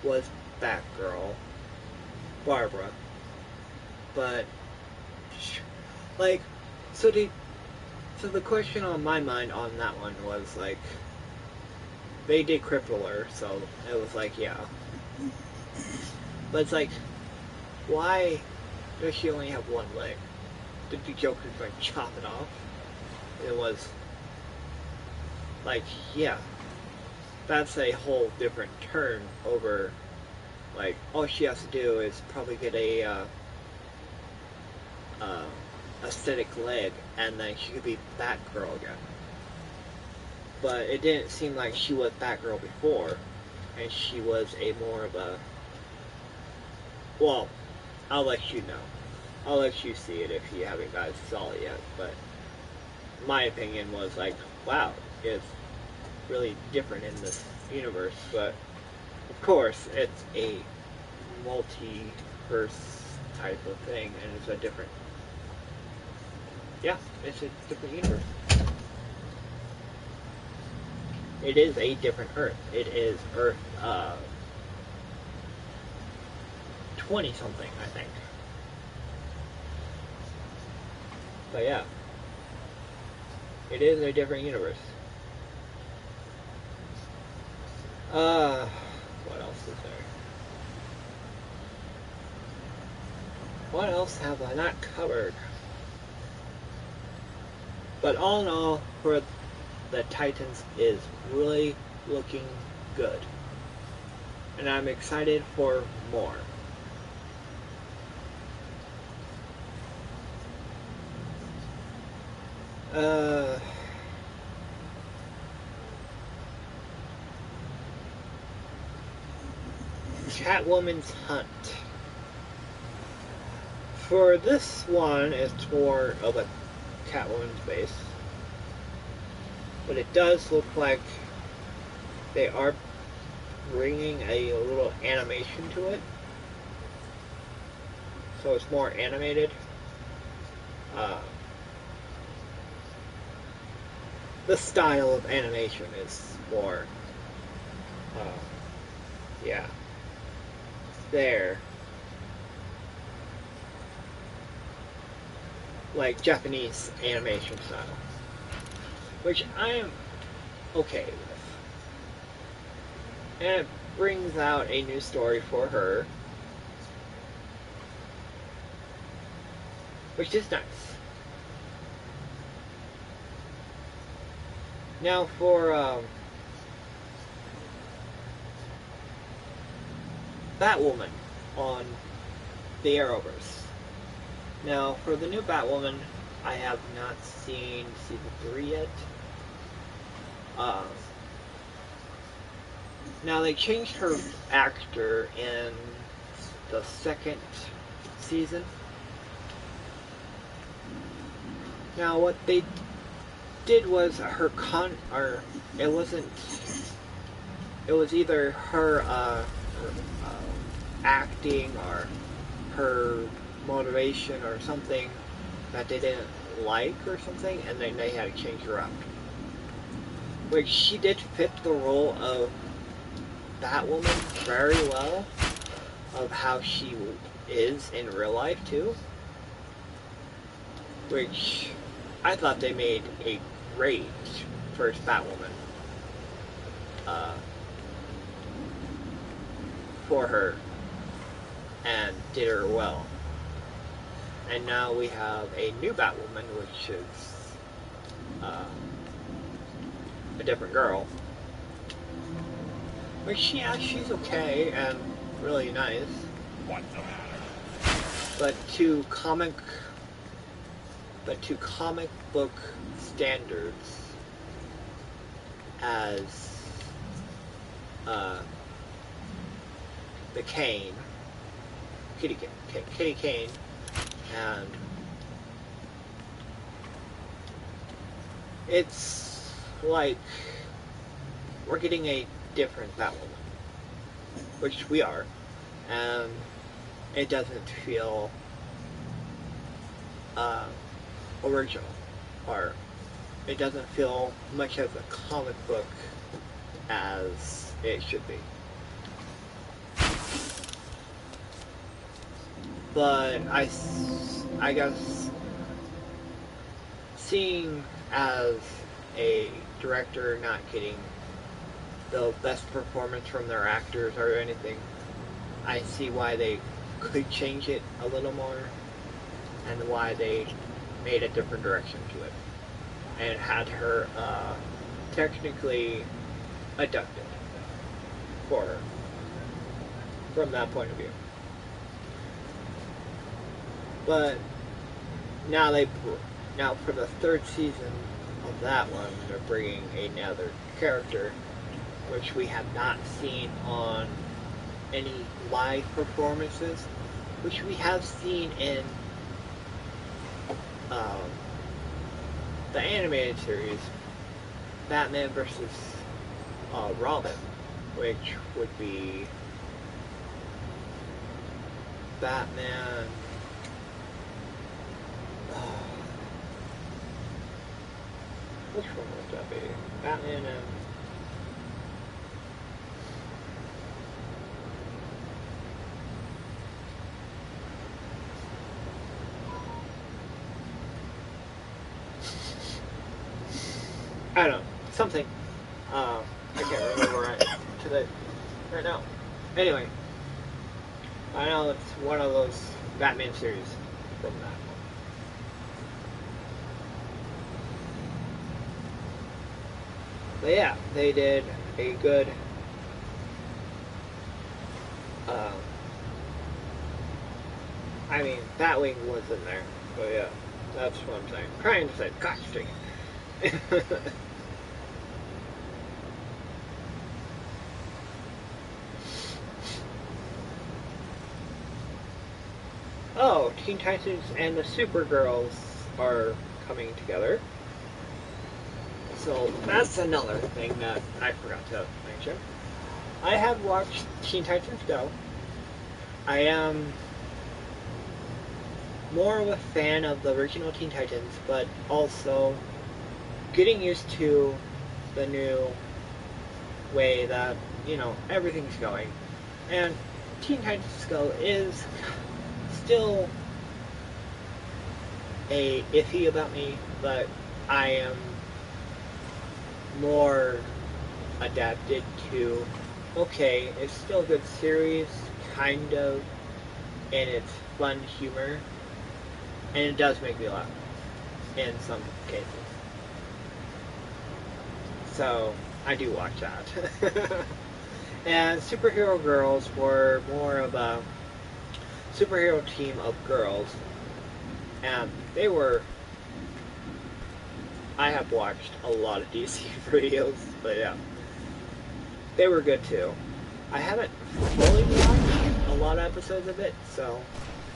was Batgirl, Barbara, but like, so the question on my mind on that one was like, they did cripple her, so it was like, yeah, but it's like, why does she only have one leg? Did the Joker like chop it off? It was like, yeah, that's a whole different turn over. Like, all she has to do is probably get a aesthetic leg, and then she could be Batgirl again. But it didn't seem like she was Batgirl before, and she was a more of a, well, I'll let you know. I'll let you see it if you haven't guys saw it yet, but my opinion was like, wow, it's really different in this universe, but of course it's a multiverse type of thing, and it's a different, yeah, it's a different universe. It is a different Earth. It is Earth 20 something, I think. But yeah, it is a different universe. What else is there? What else have I not covered? But all in all, for the Titans is really looking good. And I'm excited for more. Catwoman's Hunt. For this one, it's more of a Catwoman's base. But it does look like they are bringing a little animation to it. So it's more animated. The style of animation is more, yeah, there. like Japanese animation style, which I am okay with. And it brings out a new story for her, which is nice. Now for Batwoman on the Arrowverse. Now for the new Batwoman, I have not seen season 3 yet. Now they changed her actor in the second season. Now what they did was it was either her acting or her motivation or something that they didn't like or something, and then they had to change her up. Which she did fit the role of Batwoman very well, of how she is in real life too. Which I thought they made a great first Batwoman for her and did her well. And now we have a new Batwoman, which is a different girl. But she's okay and really nice. What's the matter? But to comic book standards, as the Kitty Kane, and it's like we're getting a different Batwoman, which we are, and it doesn't feel original, or it doesn't feel much of a comic book as it should be. But I guess seeing as a director not getting the best performance from their actors or anything, I see why they could change it a little more, and why they made a different direction to it, and had her technically abducted for her from that point of view. But now for the third season of that one, they're bringing another character, which we have not seen on any live performances, which we have seen in the animated series, Batman versus Robin, which would be Batman. Which one would that be? Batman and... I don't know. Something. I can't remember right now. Anyway. I know it's one of those Batman series from that. But yeah, they did a good I mean, Batwing was in there, but yeah, that's what I'm saying. Trying to say, gosh dang it. Oh, Teen Titans and the Supergirls are coming together. So that's another thing that I forgot to mention. I have watched Teen Titans Go. I am more of a fan of the original Teen Titans, but also getting used to the new way that, everything's going. And Teen Titans Go is still a iffy about me, but I am more adapted to, okay, it's still a good series, kind of, and it's fun humor, and it does make me laugh in some cases. So, I do watch that. And Superhero Girls were more of a superhero team of girls, and they were, I have watched a lot of DC videos, but yeah, they were good too. I haven't fully watched a lot of episodes of it, so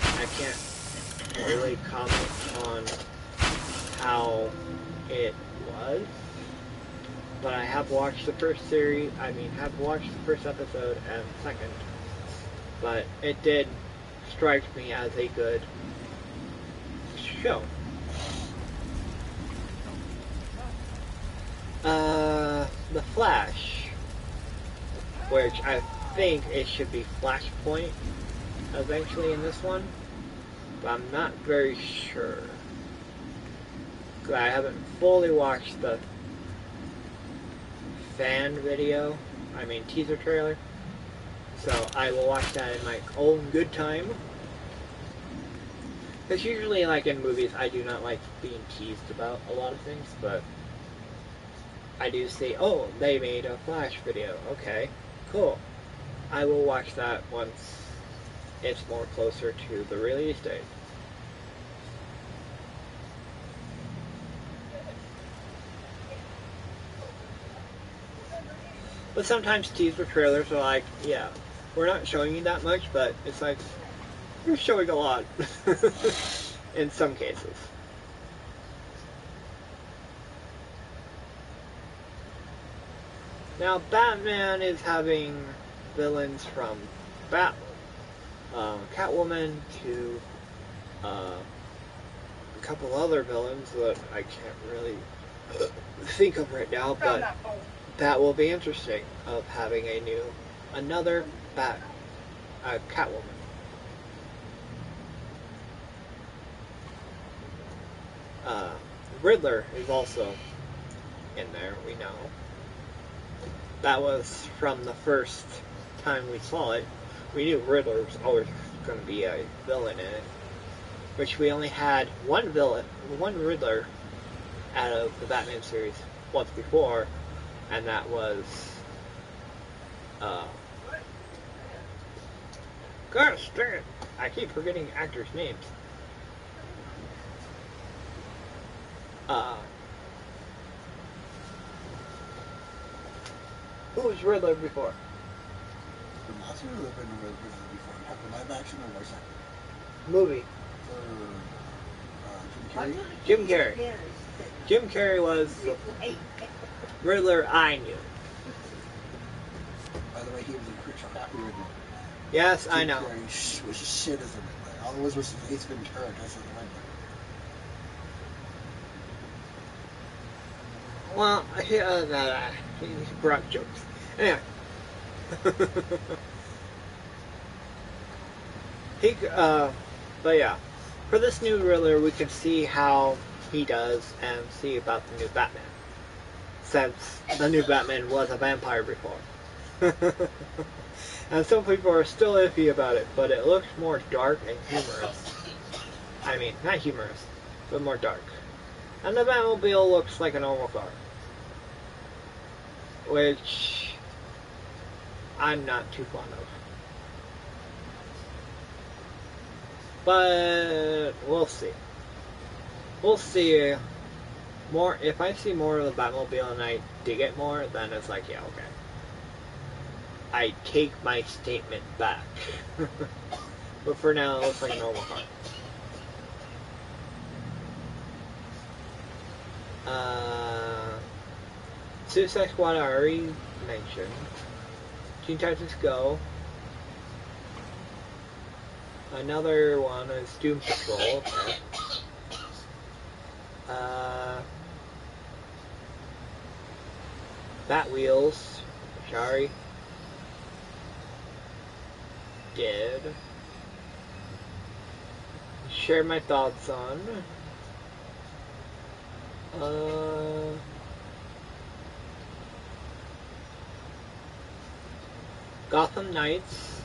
I can't really comment on how it was. But I have watched the first series, have watched the first episode and second. But it did strike me as a good show. The Flash, which I think it should be Flashpoint eventually in this one, but I'm not very sure. Because I haven't fully watched the teaser trailer, so I will watch that in my own good time. Because usually, like in movies, I do not like being teased about a lot of things, but I do see, oh, they made a Flash video. Okay, cool. I will watch that once it's more closer to the release date. But sometimes teaser trailers are like, yeah, we're not showing you that much, but it's like, we're showing a lot. In some cases. Now, Batman is having villains from Catwoman to a couple other villains that I can't really think of right now, but that will be interesting, of having another Catwoman. Riddler is also in there, we know. That was from the first time we saw it. We knew Riddler was always going to be a villain in it. Which we only had one Riddler out of the Batman series once before, and that was gosh dang it, I keep forgetting actors' names. Who was Riddler before? The last one Riddler before. The live action or voice actor? Movie. Jim Carrey. Jim Carrey was the Riddler I knew. By the way, he was a crappy Riddler. Yes, Jim I know. Carrey was shit as a Riddler. All it was Ace Ventura as a Riddler. Well, he brought jokes. Anyway. But yeah. For this new Riddler, we can see how he does and see about the new Batman. Since the new Batman was a vampire before. And some people are still iffy about it, but it looks more dark and humorous. I mean, not humorous, but more dark. And the Batmobile looks like a normal car. Which I'm not too fond of. But we'll see. We'll see more. If I see more of the Batmobile and I dig it more, then it's like, yeah, okay. I take my statement back. But for now, it looks like a normal car. Suicide Squad I already mentioned. Teen Titans Go. Another one is Doom Patrol. Okay. Bat Wheels, which I already did. Share my thoughts on. Gotham Knights,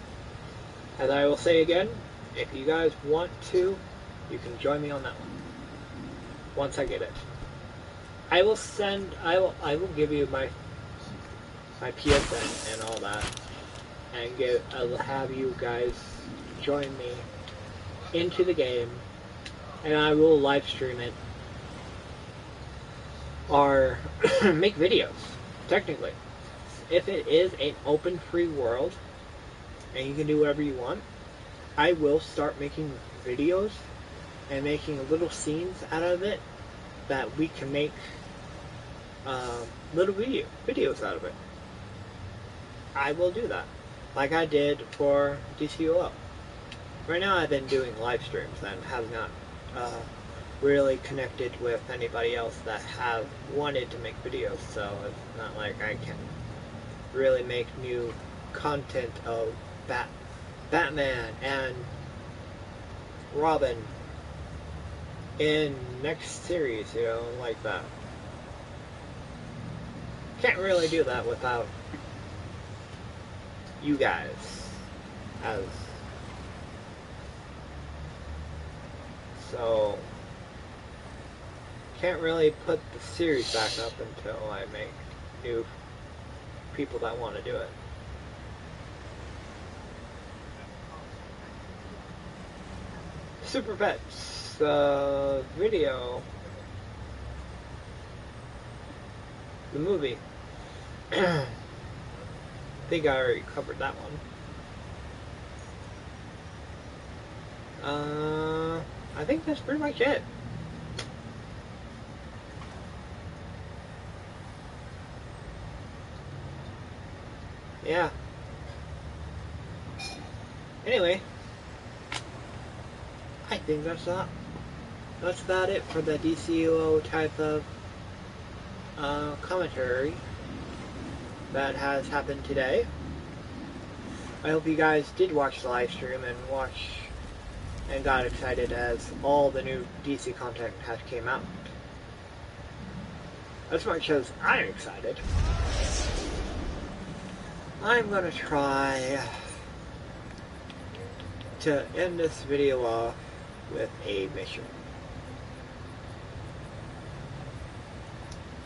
as I will say again, if you guys want to, you can join me on that one. Once I get it. I will give you my PSN and all that, and I'll have you guys join me into the game, and I will live stream it or make videos. Technically, if it is an open free world and you can do whatever you want, I will start making videos and making little scenes out of it that we can make little videos out of it. I will do that, like I did for Dcuo. Right now I've been doing live streams and have not really connected with anybody else that have wanted to make videos, so it's not like I can really make new content of Batman and Robin in next series, you know, like that. Can't really do that without you guys, so can't really put the series back up until I make new people that want to do it. Super Pets video, the movie. I think I already covered that one. I think that's pretty much it. Yeah. Anyway, I think that's about it for the Dcuo type of commentary that has happened today. I hope you guys did watch the live stream and got excited as all the new DC content has came out. As much as I'm excited, I'm gonna try to end this video off with a mission.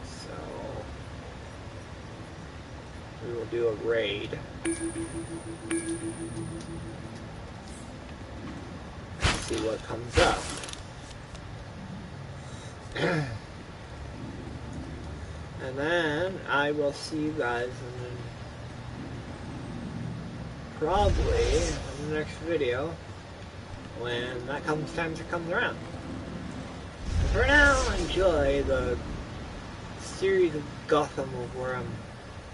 So we will do a raid. See what comes up. And then I will see you guys probably in the next video when that comes around. For now, enjoy the series of Gotham of where I'm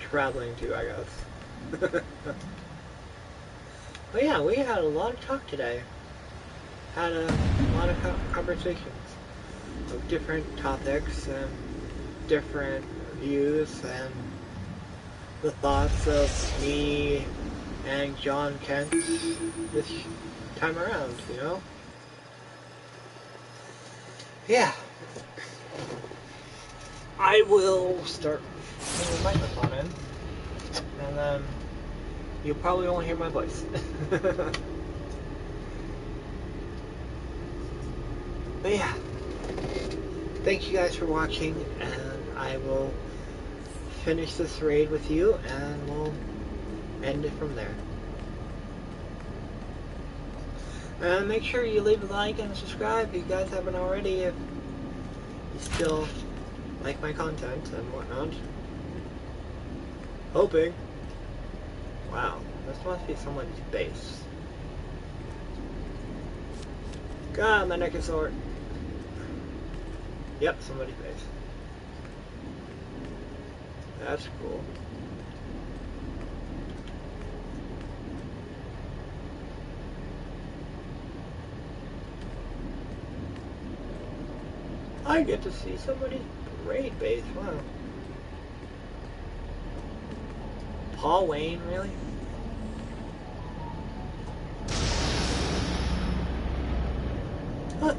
traveling to, I guess. But yeah, we had a lot of talk today. Had a lot of conversations of different topics and different views and the thoughts of me and John Kent this time around, you know? Yeah. I will start putting the microphone in, and then you'll probably only hear my voice. But yeah, thank you guys for watching, and I will finish this raid with you, and we'll end it from there. And make sure you leave a like and subscribe if you guys haven't already, if you still like my content and whatnot. Hoping. Wow, this must be someone's base. God, my neck is sore. Yep, somebody's base. That's cool. I get to see somebody's raid base, wow. Paul Wayne, really? What?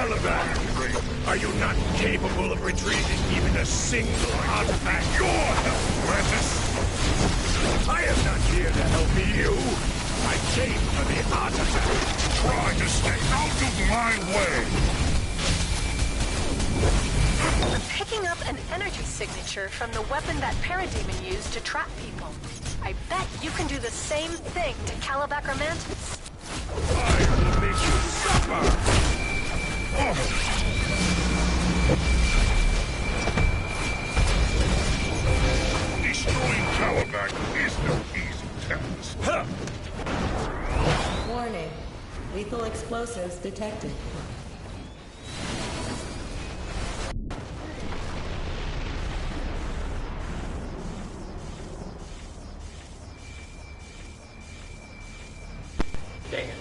Caliban, are you not capable of retrieving even a single artifact? Your help, Mantis! I am not here to help you. I came for the artifact. Try to stay out of my way. I'm picking up an energy signature from the weapon that Parademon used to trap people. I bet you can do the same thing to Caliban or Mantis. I will make you suffer! Destroying Caliban is no easy task. Huh. Warning. Lethal explosives detected. Dang it.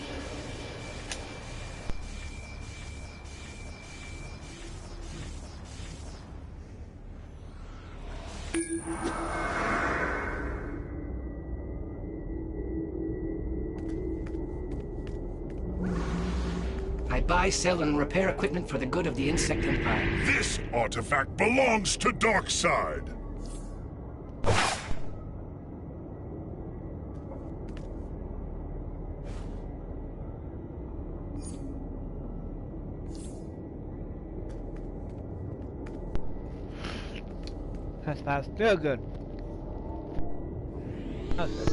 I buy, sell, and repair equipment for the good of the insect empire. This artifact belongs to Darkseid. That's still good. That's good.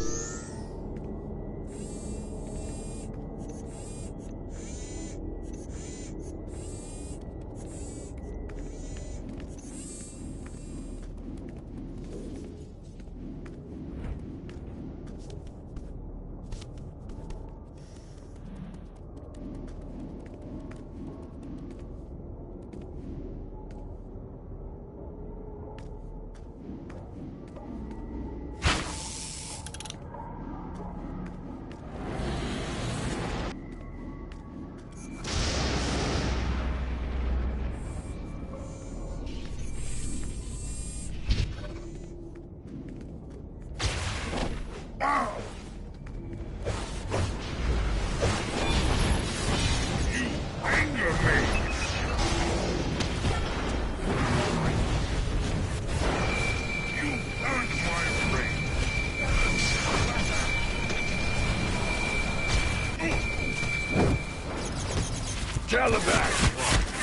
Caliban,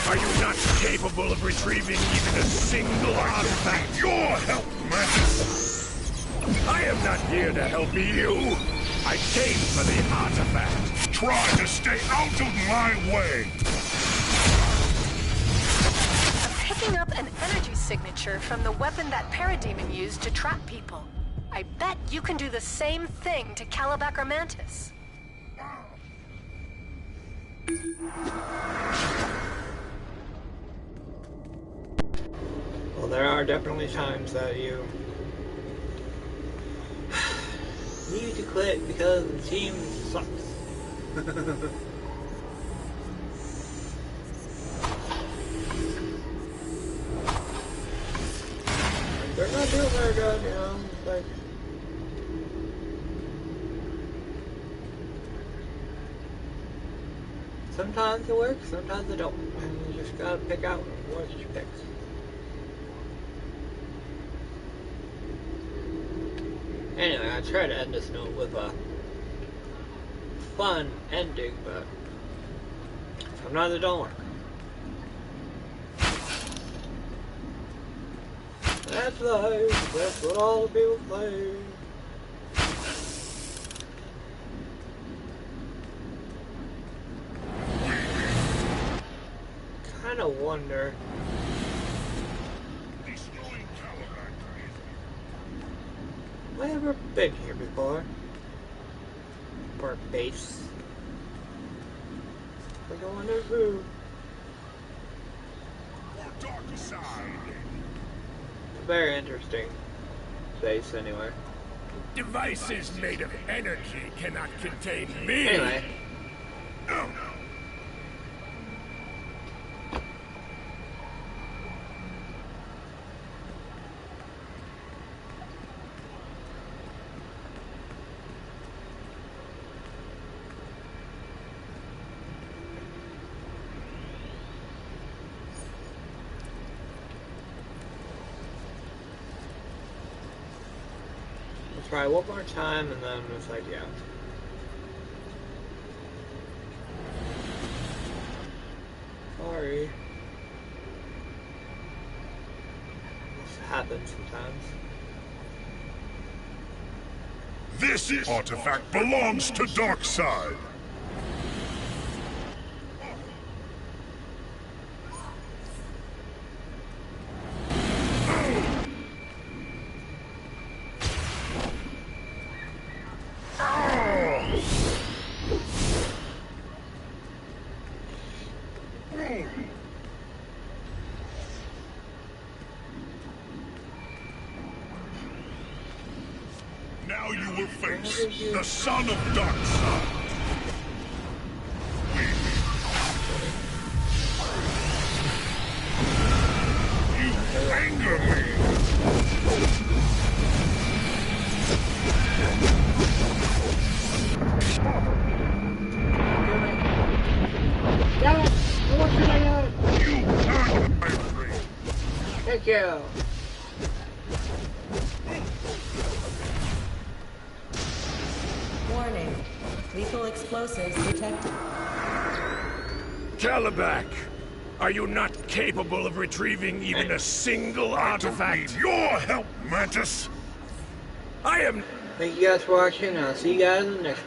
are you not capable of retrieving even a single artifact? Your help, Mantis! I am not here to help you. I came for the artifact. Try to stay out of my way. I'm picking up an energy signature from the weapon that Parademon used to trap people. I bet you can do the same thing to Caliban or Mantis. Well, there are definitely times that you need to quit because the team sucks. They're not doing very good, you know, like... Sometimes it works, sometimes it don't. And you just gotta pick out what you pick. Anyway, I try to end this note with a fun ending, but sometimes it don't work. That's life, that's what all the people play. Kinda wonder. Have I ever been here before? Or a base? Like I wonder who. Very interesting base anyway. Devices made of energy cannot contain me. Anyway. try one more time, and then it's like, yeah. Sorry. This happens sometimes. This artifact belongs to Darkseid. Now you will face the son of Darkseid. You anger me. You earned my free. Thank you. Warning. Lethal explosives detected. Calabac, are you not capable of retrieving even a single artifact? I don't need your help, Mantis. I am... Thank you guys for watching. I'll see you guys in the next one.